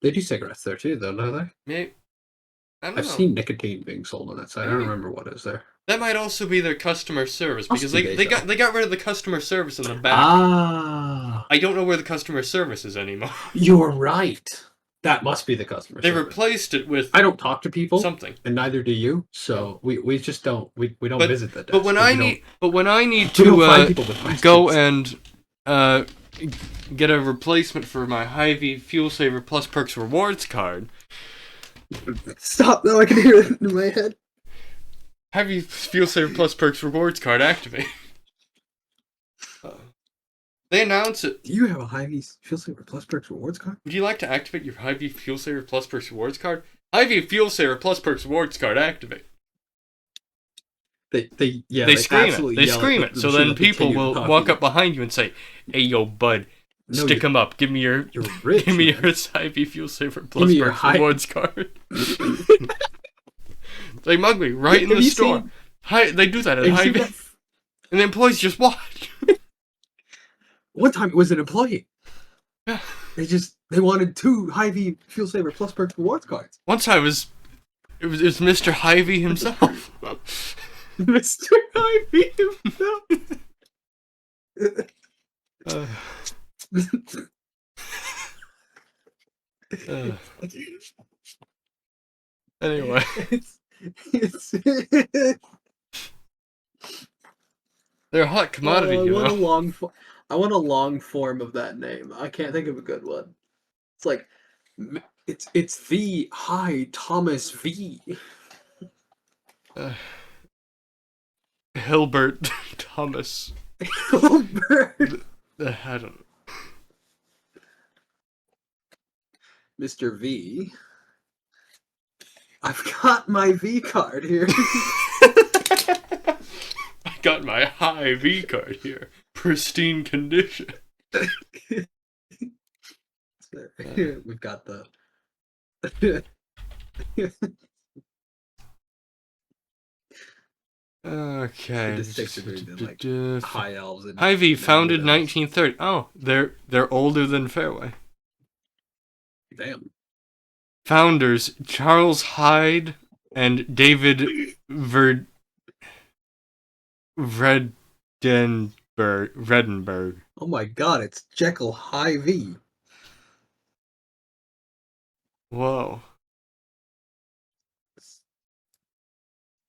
they do cigarettes there too, though, don't they? Maybe I don't I've know. seen nicotine being sold on that side. I don't Maybe remember what is there. that might also be their customer service because Possibly they sell. they got rid of the customer service in the back. Ah, I don't know where the customer service is anymore. you're right. That must be the customer They service. replaced it with I don't talk to people, something. and neither do you. No. So we just don't we don't But visit the desk. but when 'cause I need we don't to find people with go questions. and uh, get a replacement for my Hy-Vee Fuel Saver Plus Perks Rewards card, Stop! Now I can hear it in my head. Hy-Vee Fuel Saver Plus Perks Rewards card activate. They announce it. Do you have a Hy-Vee Fuel Saver Plus Perks Rewards card? Would you like to activate your Hy-Vee Fuel Saver Plus Perks Rewards card? Hy-Vee Fuel Saver Plus Perks Rewards card activate. They scream it. They scream it. So then people will walk up behind you and say, "Hey, yo, bud, No, stick them up. Give me your you're rich. give me man. your Hy-Vee Fuel Saver Plus me your Perks Hy- Rewards card." They mug me right in the store. Seen, They do that at have you seen Hy-Vee, that? and the employees just watch. One time it was an employee. Yeah. They wanted 2 Hy-Vee Fuel Saver Plus Perks Rewards cards. Once it was Mr. Hy-Vee himself. Mr. Hy-Vee himself. Uh, uh, anyway, it's they're a hot commodity, you know. I want a long form of that name. I can't think of a good one. It's like it's the Hi Thomas V. Uh, Hilbert Thomas. Hilbert. I don't know. Mr. V. I've got my V card here. I got my high V card here. Pristine condition. We've got the Okay. the distinction between like high elves and Hy-Vee founded elves. 1930. Oh, they're older than Fairway. Damn. Founders Charles Hyde and David Vredenberg. Oh my god, it's Jekyll Hy-Vee. Whoa.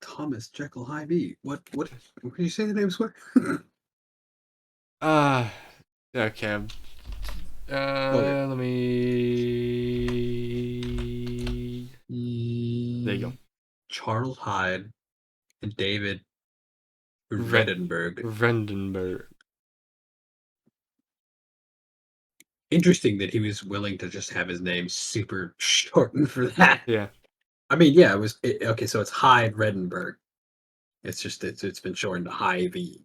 Thomas Jekyll Hy-Vee. What did you say the names were? Okay. Okay. Let me. There you go. Charles Hyde and David Vredenberg. Interesting that he was willing to just have his name super shortened for that. Yeah. I mean, yeah, okay. So it's Hyde Redenberg. It's just it's been shortened to Hy-Vee,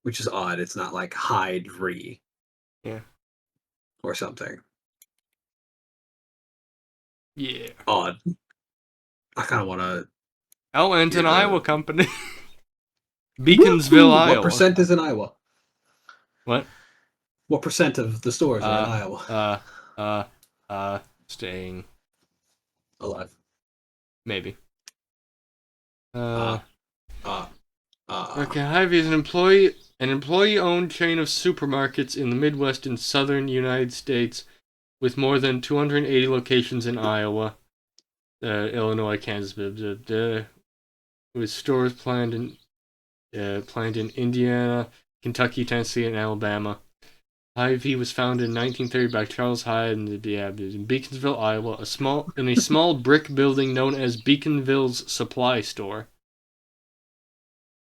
which is odd. It's not like Hyde Ree. Yeah. Or something. Yeah. Odd. I kind of want to. Oh, and an Iowa company. Beaconsville, Iowa. What percent is in Iowa? What? What percent of the stores are in Iowa? Staying alive. Maybe. Okay, Hy-Vee is an employee-owned chain of supermarkets in the Midwest and southern United States, with more than 280 locations in Iowa, Illinois, Kansas, with stores planned in Indiana, Kentucky, Tennessee, and Alabama. Hy-Vee was founded in 1930 by Charles Hyde in Beaconsville, Iowa, in a small brick building known as Beaconville's Supply Store,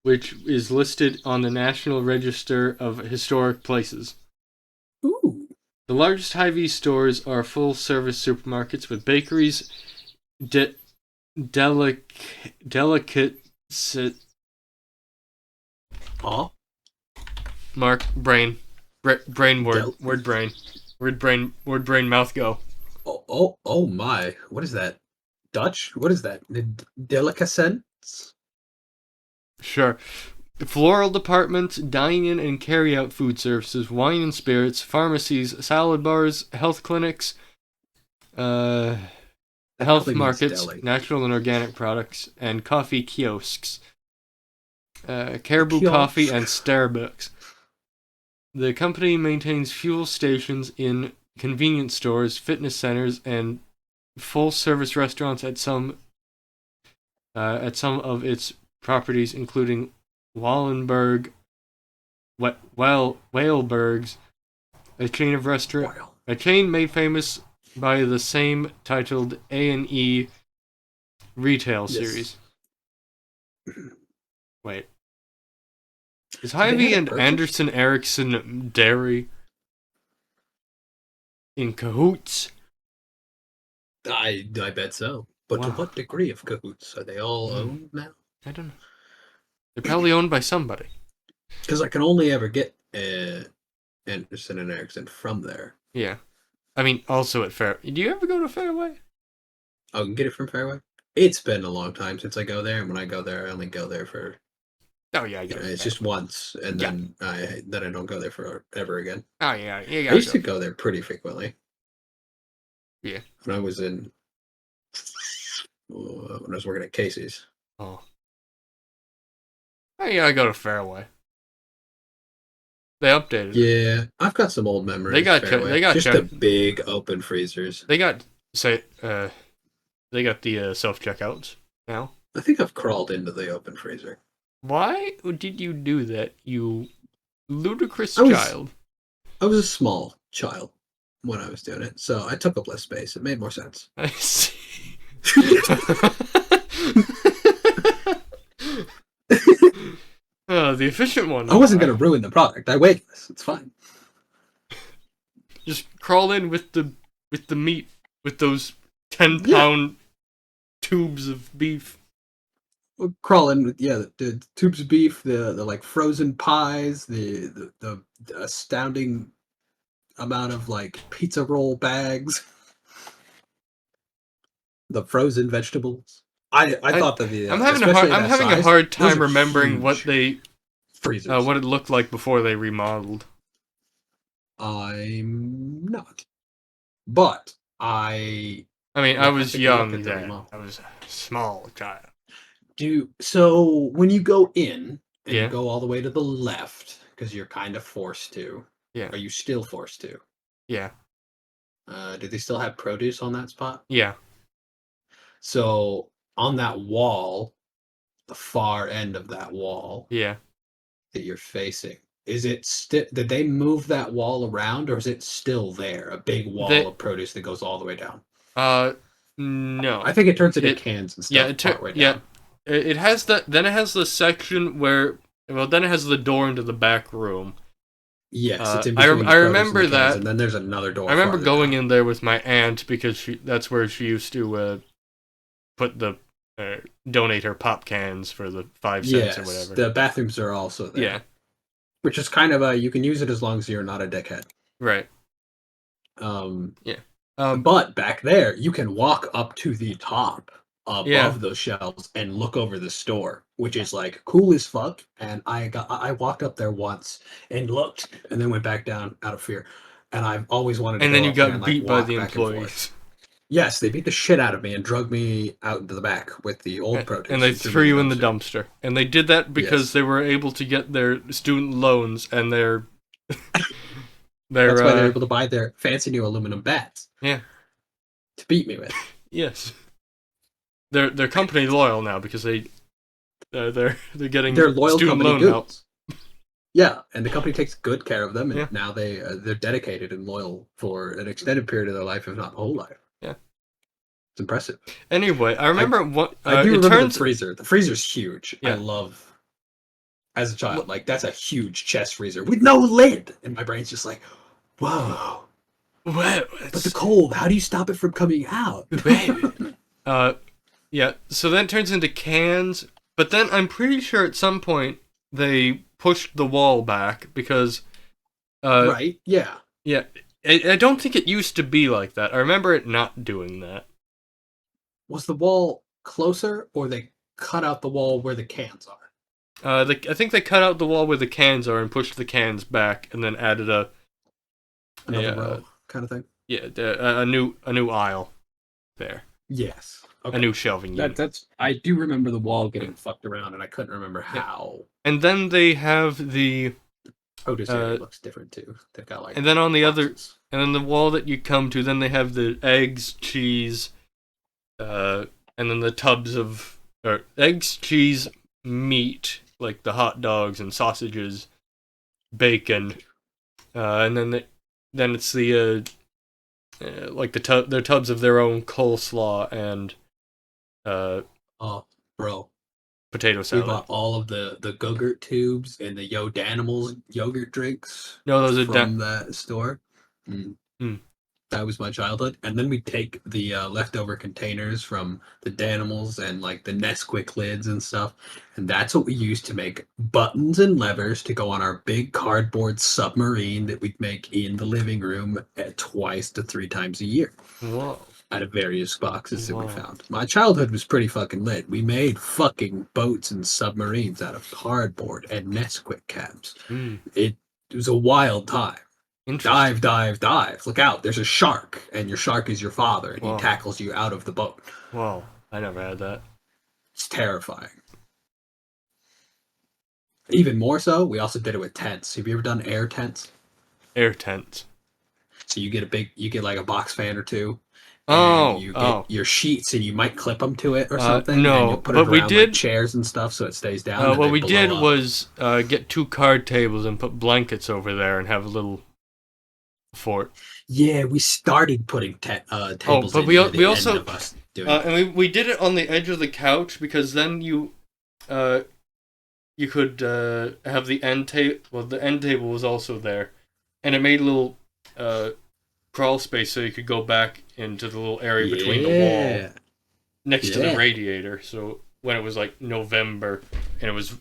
which is listed on the National Register of Historic Places. Ooh. The largest Hy-Vee stores are full-service supermarkets with bakeries, Mark, brain, word brain, mouth go. Oh my! What is that? Dutch? What is that? Delicatessen? Sure. Floral departments, dine-in and carry-out food services, wine and spirits, pharmacies, salad bars, health clinics, health markets, natural and organic products, and coffee kiosks. Caribou Coffee and Starbucks. The company maintains fuel stations in convenience stores, fitness centers, and full-service restaurants at some of its properties, including Wallenberg, Whalebergs, a chain made famous by the same titled A&E retail series. Wait. Is Hy-Vee and Anderson Erickson Dairy in cahoots? I bet so. But to what degree of cahoots? Are they all owned now? I don't know. They're probably owned by somebody. Because I can only ever get Anderson and Erickson from there. Yeah. I mean, also at Fairway. Do you ever go to Fairway? Oh, you can get it from Fairway? It's been a long time since I go there, and when I go there, I only go there for... Oh, yeah, it's just once, and then I don't go there forever again. Oh, yeah. I used to go there pretty frequently. Yeah. When I was working at Casey's. Oh. Oh, yeah, I go to Fairway. They updated. Yeah, I've got some old memories. They got just the big open freezers. They got the self checkouts now. I think I've crawled into the open freezer. Why did you do that, you ludicrous child? I was a small child when I was doing it, so I took up less space. It made more sense. I see. the efficient one. I wasn't gonna ruin the product. I weightless. It's fine. Just crawl in with the meat, with those 10-pound tubes of beef. We'll crawl in with the tubes of beef, the like frozen pies, the astounding amount of like pizza roll bags, the frozen vegetables. I thought that I'm having a hard time remembering what freezers. what it looked like before they remodeled. I'm not, but I mean, I was young then. remodel. I was a small child. So when you go in and Yeah. you go all the way to the left because you're kind of forced to. Yeah. Are you still forced to? Yeah. Do they still have produce on that spot? Yeah. So on that wall, the far end of that wall Yeah. that you're facing, is it still? Did they move that wall around, or is it still there? A big wall of produce that goes all the way down. No. I think it turns into cans and stuff. Yeah, it has that. Then it has the section where. Well, then it has the door into the back room. Yes, it's in between I remember and that. And then there's another door. I remember going in there with my aunt because that's where she used to put the donate her pop cans for the 5 cents or whatever. The bathrooms are also there. Yeah. Which is kind of you can use it as long as you're not a dickhead. Right. Yeah. But But back there, you can walk up to the top above those shelves and look over the store, which is like cool as fuck. And I walked up there once and looked, and then went back down out of fear. And I've always wanted to. And then you got beat by the employees. employees. Yes, they beat the shit out of me and drug me out into the back with the old produce. And they threw you in the dumpster. And they did that because they were able to get their student loans and their... That's why they're able to buy their fancy new aluminum bats. Yeah. To beat me with. Yes. They're company loyal now because they're getting loyal student loan help. Yeah, and the company takes good care of them, and now they're dedicated and loyal for an extended period of their life, if not the whole life. Yeah, it's impressive. Anyway, I remember I do remember the freezer. The freezer's huge. Yeah. I love. As a child, like that's a huge chest freezer with no lid, and my brain's just like, whoa. But the cold. How do you stop it from coming out? Yeah. So then it turns into cans, but then I'm pretty sure at some point they pushed the wall back because. Right. Yeah. Yeah. I don't think it used to be like that. I remember it not doing that. Was the wall closer, or they cut out the wall where the cans are? I think they cut out the wall where the cans are and pushed the cans back, and then added another row kind of thing. Yeah, a new aisle there. Yes. Okay. A new shelving unit. That's. I do remember the wall getting fucked around, and I couldn't remember how. And then they have the. Produce area looks different too. They've got like. And then on the boxes. And then the wall that you come to, then they have the eggs, cheese, and then the tubs of eggs, cheese, meat, like the hot dogs and sausages, bacon, and then it's the like their tubs of their own coleslaw and potato salad. We bought all of the Go-Gurt tubes and the Yo-Danimals yogurt drinks. No, those are from that store. That was my childhood. And then we'd take the leftover containers from the Danimals and like the Nesquik lids and stuff. And that's what we used to make buttons and levers to go on our big cardboard submarine that we'd make in the living room twice to 3 times a year. Whoa. Out of various boxes that we found. My childhood was pretty fucking lit. We made fucking boats and submarines out of cardboard and Nesquik caps. It was a wild time. Dive, dive, dive. Look out, there's a shark, and your shark is your father, and he tackles you out of the boat. Whoa, I never had that. It's terrifying. Even more so, we also did it with tents. Have you ever done air tents? Air tents. So you get like a box fan or two. Oh, you get your sheets, and you might clip them to it or something. No, and you'll put but it around like chairs and stuff, so it stays down. What we did was get 2 card tables and put blankets over there and have a little fort. Yeah, we started putting tables. But we also and we did it on the edge of the couch because then you you could have the end table. Well, the end table was also there, and it made a little uh, crawl space so you could go back into the little area between the wall Yeah. next to the Yeah. radiator. So when it was like November and it was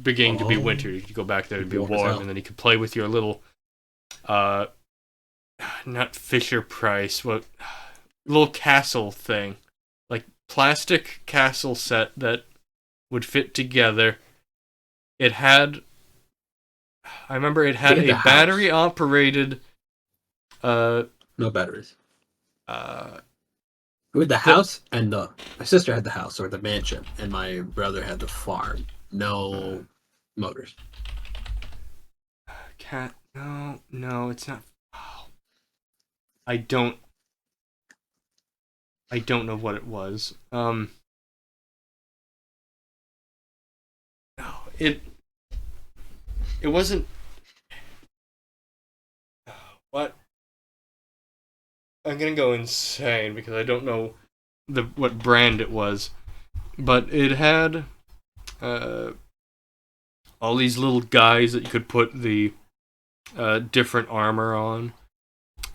beginning to be Oh, winter, you could go back there and be warm as warm, hell. and then you could play with your little uh, not Fisher Price, what little castle thing, like plastic castle set that would fit together. It had, I remember it They had had a the battery house. operated, uh, No batteries. uh, We had the the house, and the my sister had the house or the mansion, and my brother had the farm. uh, No motors. cat. No, no, it's not. Oh, I don't. I don't know what it was. No, it wasn't. What? I'm gonna go insane because I don't know what brand it was, but it had uh, all these little guys that you could put the different armor on.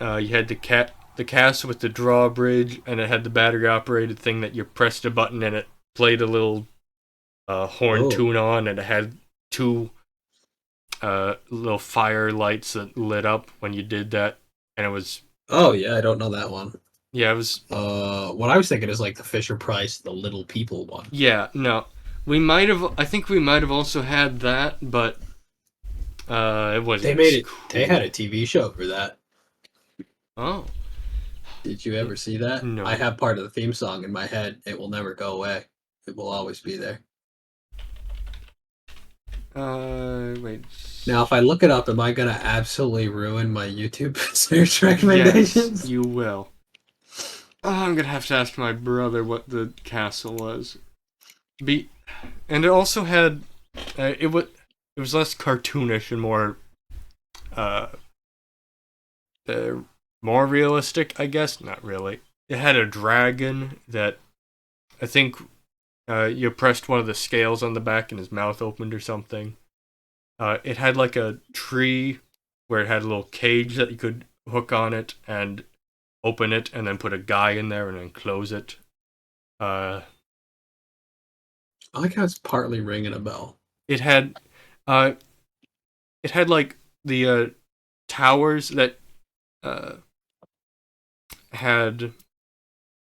You had the cast with the drawbridge, and it had the battery operated thing that you pressed a button and it played a little horn Oh, tune on, and it had two little fire lights that lit up when you did that, and it was oh yeah, I don't know that one. yeah, it was What I was thinking is like the Fisher Price, the Little People one. yeah, no. We might have. I think we might have also had that, but it They wasn't made as it. They had a cool. TV show for that. Oh Did you ever see that? I no. have part of the theme song in my head. It will never go away. It will always be there. Wait. Now, if I look it up, am I gonna absolutely ruin my YouTube search Yes, recommendations? you will. Oh, I'm gonna have to ask my brother what the castle was. Be, and it also had, it was less cartoonish and uh, uh, more realistic, I guess. Not really. It had a dragon that I think you pressed one of the scales on the back and his mouth opened or something. It had like a tree where it had a little cage that you could hook on it and open it and then put a guy in there and then close it. Uh, I like how it's partly ringing a bell. it had uh, it had like the towers that uh, had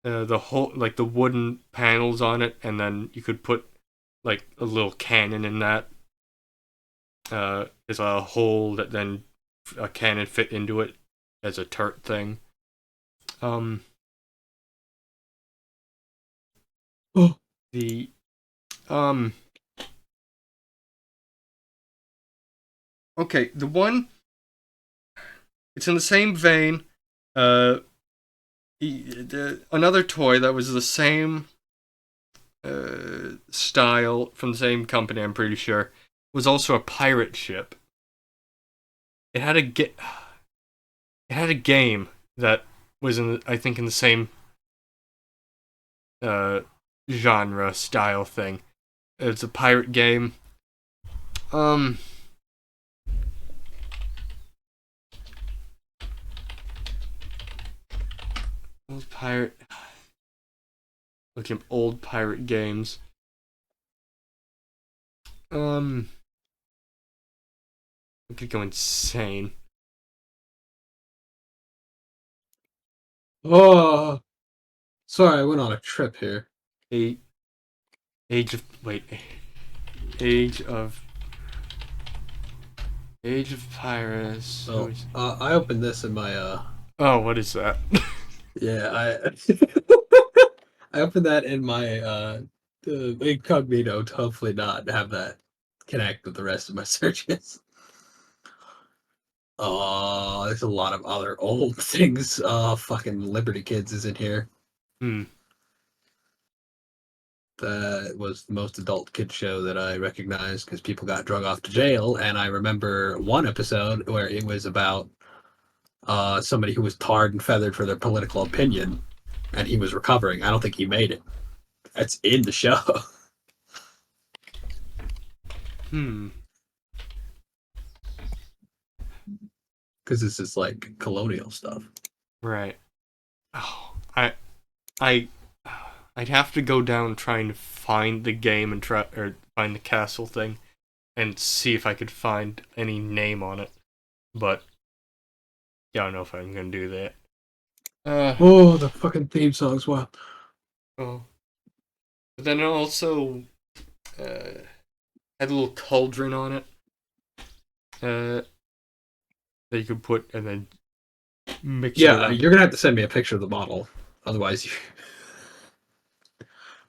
the whole like the wooden panels on it, and then you could put like a little cannon in that. There's a hole that then a cannon fit into it as a turret thing. Um, Oh, the um, okay, the one it's in the same vein. Uh, another toy that was the same style from the same company. I'm pretty sure was also a pirate ship. It had it had a game that was I think in the same uh, genre style thing. It's a pirate game. Um, old pirate. Looking up old pirate games. I could go insane. oh, sorry, I went on a trip here. A age of wait, age of age of pirates. Oh, I opened this in my Oh, what is that? yeah, I I opened that in my incognito to hopefully not have that connect with the rest of my searches. Oh, there's a lot of other old things. Fucking Liberty Kids is in here. Hmm. That was the most adult kid show that I recognized because people got drug off to jail. And I remember one episode where it was about somebody who was tarred and feathered for their political opinion, and he was recovering. I don't think he made it. That's in the show. Hmm. Because this is like colonial stuff. Right. Oh, I, I'd have to go down trying to find the game and try or find the castle thing, and see if I could find any name on it. But yeah, I don't know if I'm gonna do that. Oh, the fucking theme songs! Wow. Oh. But then it also had a little cauldron on it that you could put and then mix it Yeah, up. you're gonna have to send me a picture of the model, otherwise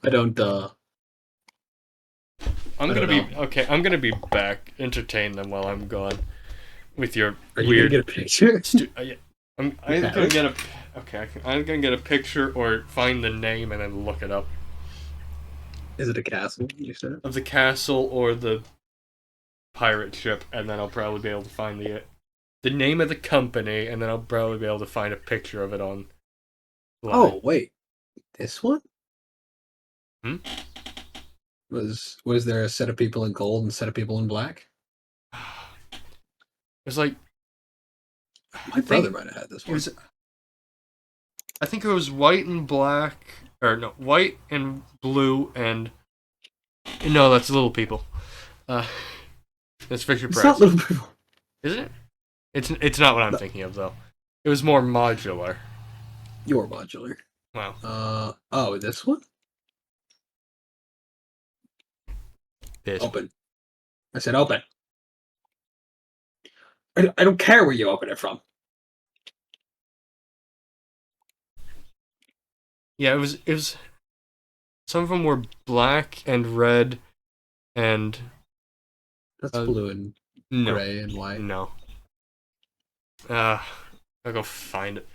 I don't. I'm I gonna don't be know. okay. I'm gonna be back. Entertain them while I'm gone with your Are you gonna weird. get a picture? Yeah, I'm You either have gonna it? get a okay. I'm gonna get a picture or find the name and then look it up Is it a castle? You said. of the castle or the pirate ship, and then I'll probably be able to find the name of the company, and then I'll probably be able to find a picture of it online. Oh wait, this one Hmm? was there a set of people in gold and a set of people in black? It's like My I brother think might have had this it one. was. I think it was white and black, or no, white and blue, and no, that's Little People. Uh, that's Fisher It's not Price, little people. isn't it? It's not what I'm No, thinking of though. It was more modular. your modular. Wow. Oh, this one. This one. Open. I said open. I don't care where you open it from. Yeah, it was. Some of them were black and red, and That's uh, blue and no, gray and white. no. I'll go find it.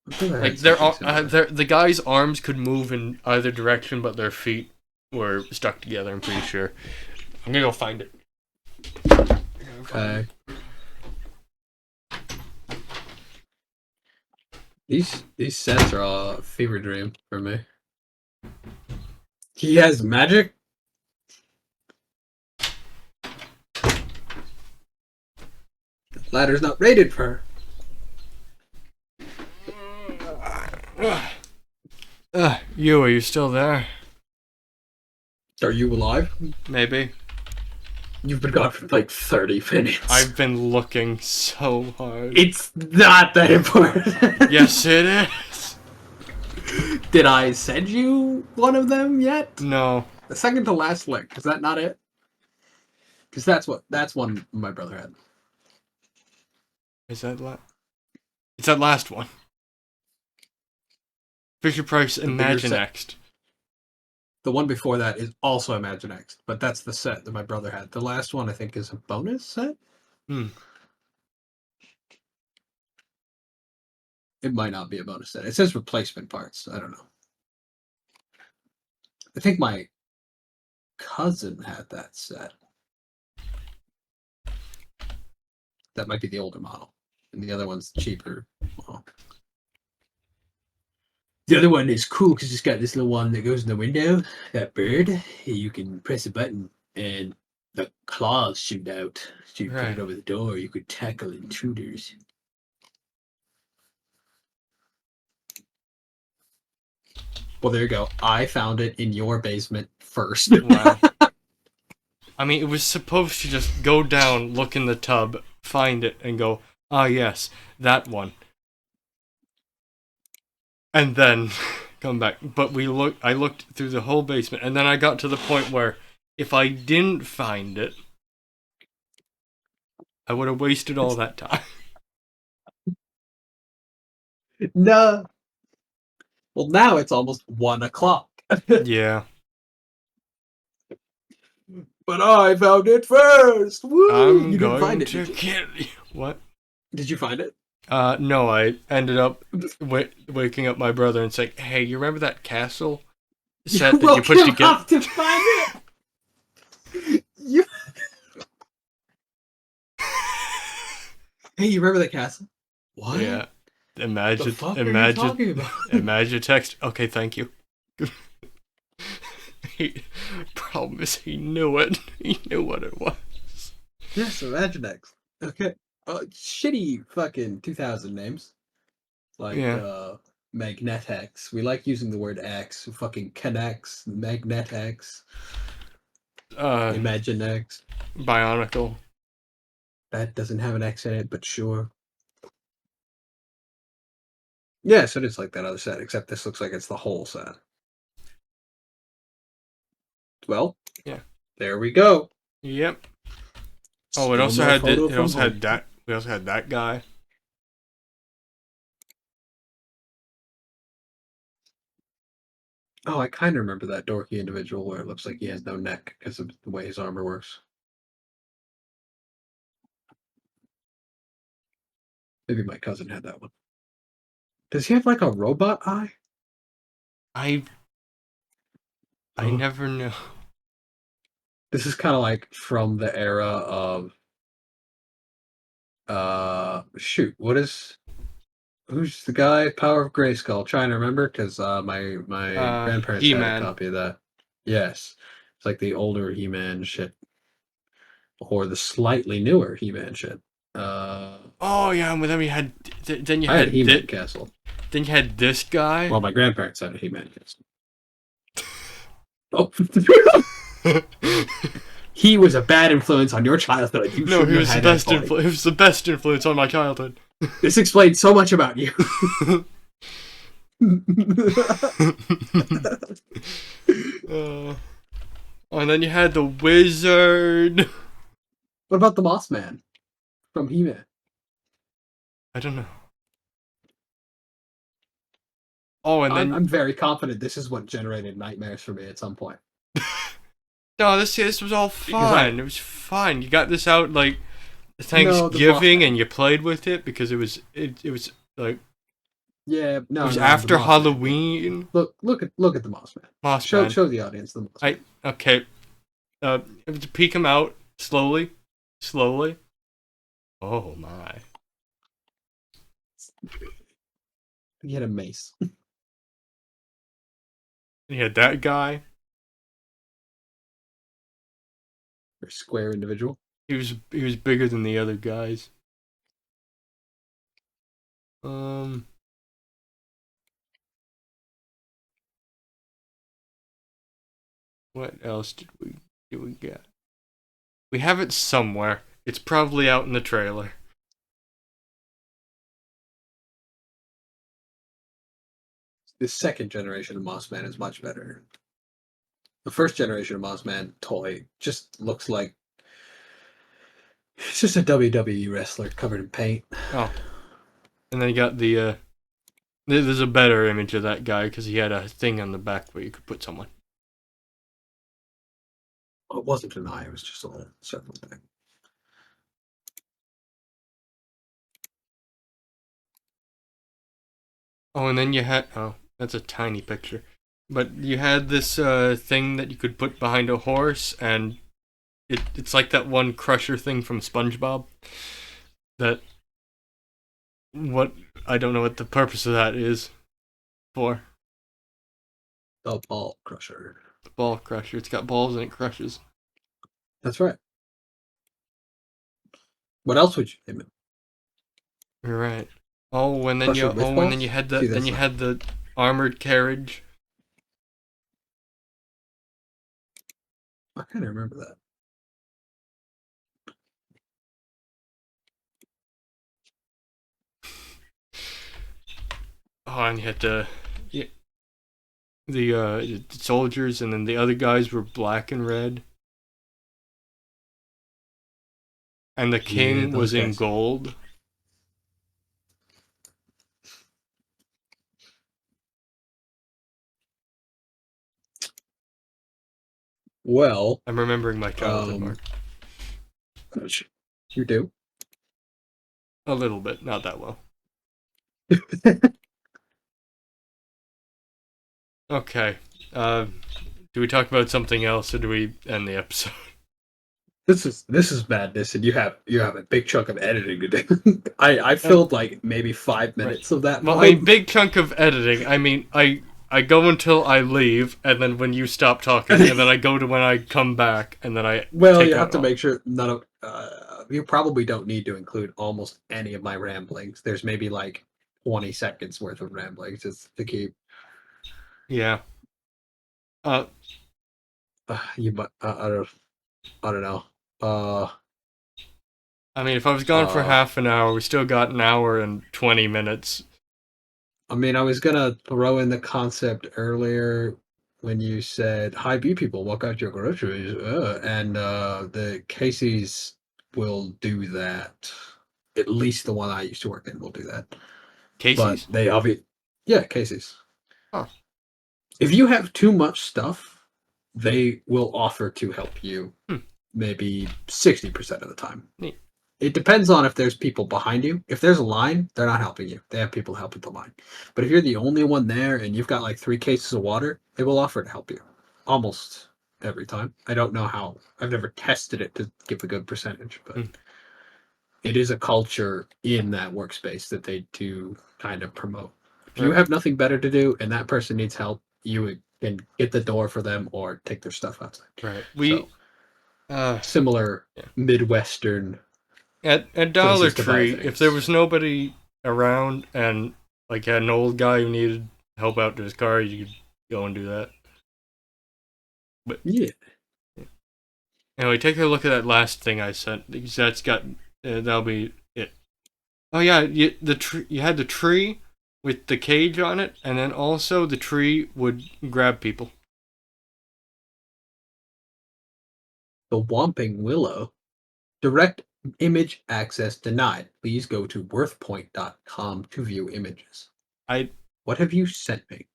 I thought I Like had something similar. the guy's arms could move in either direction, but their feet were stuck together. I'm pretty sure. I'm gonna go find it. Okay. These sets are a fever dream for me. He has magic. Ladder's not rated for. You, are you still there? Are you alive? Maybe. You've been gone for like 30 minutes. I've been looking so hard. It's not that important. Yes, it is. Did I send you one of them yet? No. The second to last link. Is that not it? Because that's one my brother had. Is that It's that last one. Fisher Price The bigger Imagine set. Next. The one before that is also Imaginext, but that's the set that my brother had. The last one I think is a bonus set. Hmm. It might not be a bonus set. It says replacement parts. I don't know. I think my cousin had that set. That might be the older model, and the other one's cheaper. Well, the other one is cool because it's got this little one that goes in the window. That bird, you can press a button and the claws shoot out. So you put Right. it over the door. You could tackle intruders. Well, there you go. I found it in your basement first. Wow. I mean, it was supposed to just go down, look in the tub, find it, and go, ah, yes, that one. And then come back. But I looked through the whole basement, and then I got to the point where if I didn't find it, I would have wasted all that time. No. Well, now it's almost 1:00. Yeah. But I found it first. Woo! I'm You didn't going find it, to did you? kill you. What? Did you find it? No, I ended up waking up my brother and saying, hey, you remember that castle set that you put together? To find it. You... Hey, you remember that castle? What? Yeah. The fuck are you talking about? Imagine text. Okay, thank you. Problem is, he knew it. He knew what it was. Yes, Imaginext. Okay. Shitty fucking 2000 names. Like, Yeah. Magnetex. We like using the word X. Fucking Connects, Magnetex, Uh, Imaginext. Bionicle. That doesn't have an X in it, but sure. Yeah, so it's like that other set, except this looks like it's the whole set. Well, Yeah. there we go. Yep. Oh, Still no photo it from also home. had that. We also had that guy. Oh, I kind of remember that dorky individual where it looks like he has no neck because of the way his armor works. Maybe my cousin had that one. Does he have like a robot eye? I Oh, never knew. this is kind of like from the era of shoot, who's the guy? Power of Grayskull. Trying to remember because my grandparents had a He-Man. copy of that. Yes, it's like the older He-Man shit, or the slightly newer He-Man shit. Oh yeah, but then we had then you I had had He-Man Castle. then you had this guy. Well, my grandparents had a He-Man Castle. Oh, he was a bad influence on your childhood. You No, shouldn't he have was the had best that boy. He was the best influence on my childhood. This explains so much about you. uh, and then you had the wizard. What about the Moss Man from He-Man? I don't know. Oh, and then I'm very confident this is what generated nightmares for me at some point. no, this was all fun. It was fun. You got this out like No, the Thanksgiving, Mothman. and you played with it because it was like Yeah, it no, was no, after the Moss Man. Halloween. Look at the Moss Man. Moss Show Man. the audience the Moss Man. Okay. To peek him out slowly. Oh my. He had a mace. You had that guy. Or square individual. He was bigger than the other guys. What else did we get? We have it somewhere. It's probably out in the trailer. The second generation of Moss Man is much better. The first generation of Moss Man toy just looks like it's just a WWE wrestler covered in paint. Oh. And then you got the there's a better image of that guy because he had a thing on the back where you could put someone. Oh, it wasn't an eye, it was just a little circle thing. Oh, and then you had that's a tiny picture. But you had this thing that you could put behind a horse, and it's like that one crusher thing from SpongeBob. That what I don't know what the purpose of that is for. The ball crusher. The ball crusher. It's got balls and it crushes. That's right. What else would you name it? You're right. Oh, and then Crusher with and then balls? you had See, that's not- had the armored carriage. I kind of remember that. Oh, and you had the soldiers, and then the other guys were black and red. And the king those was in guys. gold. Well, I'm remembering my childhood, Mark. You do? A little bit, not that well. Okay. Do we talk about something else, or do we end the episode? This is madness, and you have a big chunk of editing to do. I filled like maybe 5 minutes of that. Well, a big chunk of editing. I mean, I I go until I leave, and then when you stop talking, and then I go to when I come back, and then I Well, take you have out to all. make sure none of you probably don't need to include almost any of my ramblings. There's maybe like 20 seconds worth of ramblings just to keep. Yeah. Uh, You, but I don't know. Uh, I mean, if I was gone for uh. half an hour, we still got an hour and 20 minutes. I mean, I was gonna throw in the concept earlier when you said, "Hi, B people, walk out your groceries," and the Casey's will do that. At least the one I used to work in will do that. But Casey's? they obviously, yeah, Casey's. Huh. If you have too much stuff, they will offer to help you Hmm. maybe 60% of the time. Neat. It depends on if there's people behind you. If there's a line, they're not helping you. They have people help with the line. But if you're the only one there and you've got like 3 cases of water, they will offer to help you almost every time. I don't know how. I've never tested it to give a good percentage, but Hmm. it is a culture in that workspace that they do kind of promote. If you Right. have nothing better to do and that person needs help, you can get the door for them or take their stuff outside. Right. So Uh, similar yeah. Midwestern At Dollar places to buy Tree, if there things. was nobody around and, like, had an old guy who needed help out to his car, you could go and do that. But, Yeah. anyway, take a look at that last thing I sent, because that's got, that'll be it. Oh yeah, you had the tree with the cage on it, and then also the tree would grab people. The Whomping Willow. Direct image access denied. Please go to worthpoint.com to view images. I What have you sent me?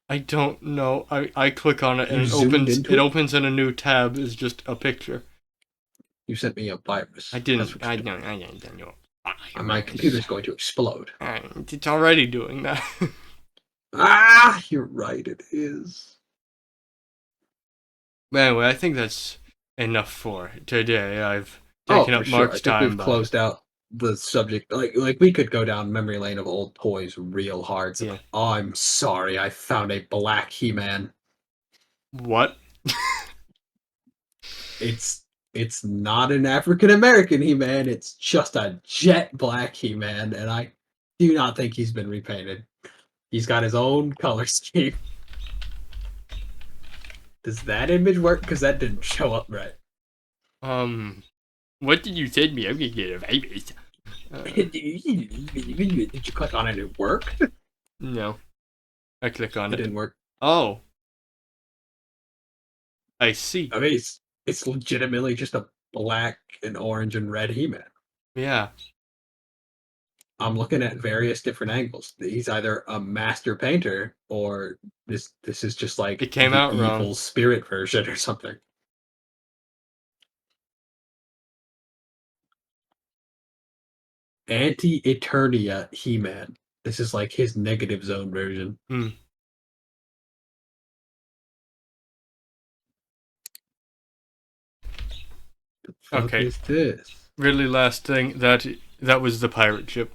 I don't know. I click on it and You zoomed into it it? opens in a new tab. Is just a picture. You sent me a I virus. That's didn't. what you did. I don't know. My Virus. computer's going to explode. It's already doing that. Ah, you're right, it is. But anyway, I think that's enough for today. I've Oh, taken for up sure. I Mark's think time we've by closed out the subject. Like we could go down memory lane of old toys real hard. So, yeah. oh, I'm sorry. I found a black He-Man. What? It's it's not an African American He-Man. It's just a jet black He-Man, and I do not think he's been repainted. He's got his own color scheme. Does that image work? Because that didn't show up right. What did you send me? I'm gonna get a virus. Did you click on it? It worked. It No. I click on it. didn't work. Oh, I see. I mean, it's legitimately just a black and orange and red He-Man. Yeah. I'm looking at various different angles. He's either a master painter or this is just like It came the out wrong. evil spirit version or something. Anti-Eternia He-Man. This is like his negative zone version. Hmm. The fuck Okay. is this? Really, last thing. That was the pirate ship.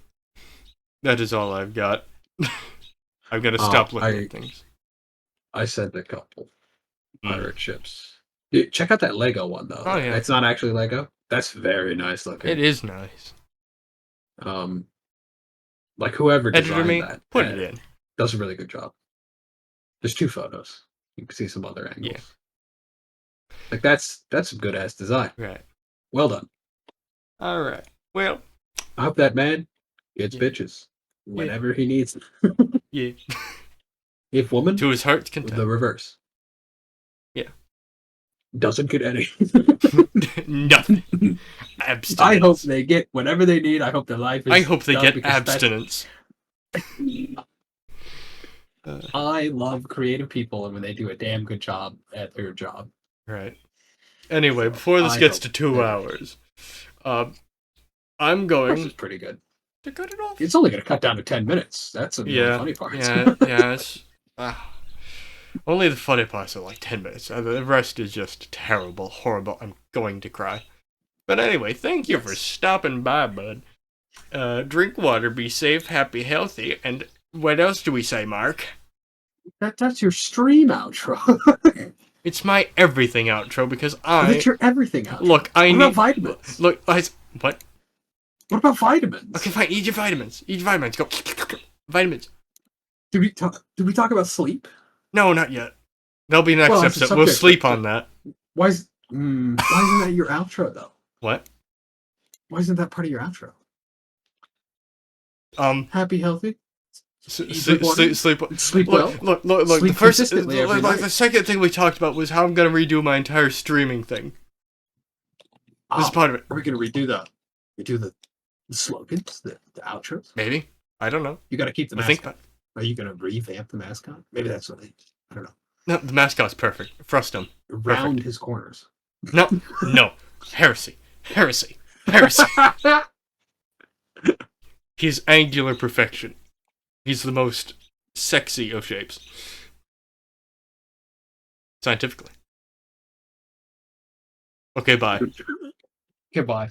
That is all I've got. I've got to Oh, stop looking at things. I said a couple Hmm. pirate ships. Dude, check out that Lego one though. Oh yeah, It's not actually Lego. That's very nice it looking. is nice. Um, like whoever Editor designed me, that put it in. does a really good job. There's 2 photos. You can see some other Yeah. angles. Like that's some good ass design. Right. Well done. All right. Well. I hope that man gets Yeah. bitches Yeah. whenever he needs them. Yeah. If woman, To his heart's the content. reverse. Yeah. Doesn't get any. Nothing. I hope Abstinence. they get whatever they need. I hope their life I is hope they done get because that's. abstinence. I love creative people and when they do a damn good job at their job. Right. Anyway, So before this I gets hope to 2 hours, uh, I'm course it's going pretty good. to cut it off. It's only going to cut down to 10 minutes. That's the only Yeah. funny part. Yeah. It's, uh, only the funny parts are like 10 minutes. The rest is just terrible, horrible. I'm going to cry. But anyway, thank you for Yes. stopping by, bud. Drink water, be safe, happy, healthy, and what else do we say, Mark? That's your stream outro. It's my everything outro because That's your everything outro. look. I what need about vitamins? look. What? What about vitamins? Okay, fine. Eat your vitamins. Eat your vitamins. Go. Vitamins. Did we talk about sleep? No, not yet. That'll be next Well, that's a episode. We'll subject, sleep but- on that. Why isn't that your outro though? What? Why isn't that part of your outro? Um. Happy, healthy, Sleep. sleep well. Look. Sleep The first, consistently every night. the second thing we talked about was how I'm gonna redo my entire streaming thing. This is part of it. Are we gonna redo the slogans, the outros? Maybe. I don't know. You got to keep the We think mascot. Are you gonna revamp the mascot? Maybe that's what I don't know. No, the mascot's perfect. Frustum. Round his corners. No. Heresy. He's angular perfection. He's the most sexy of shapes. Scientifically. Okay, bye. Goodbye.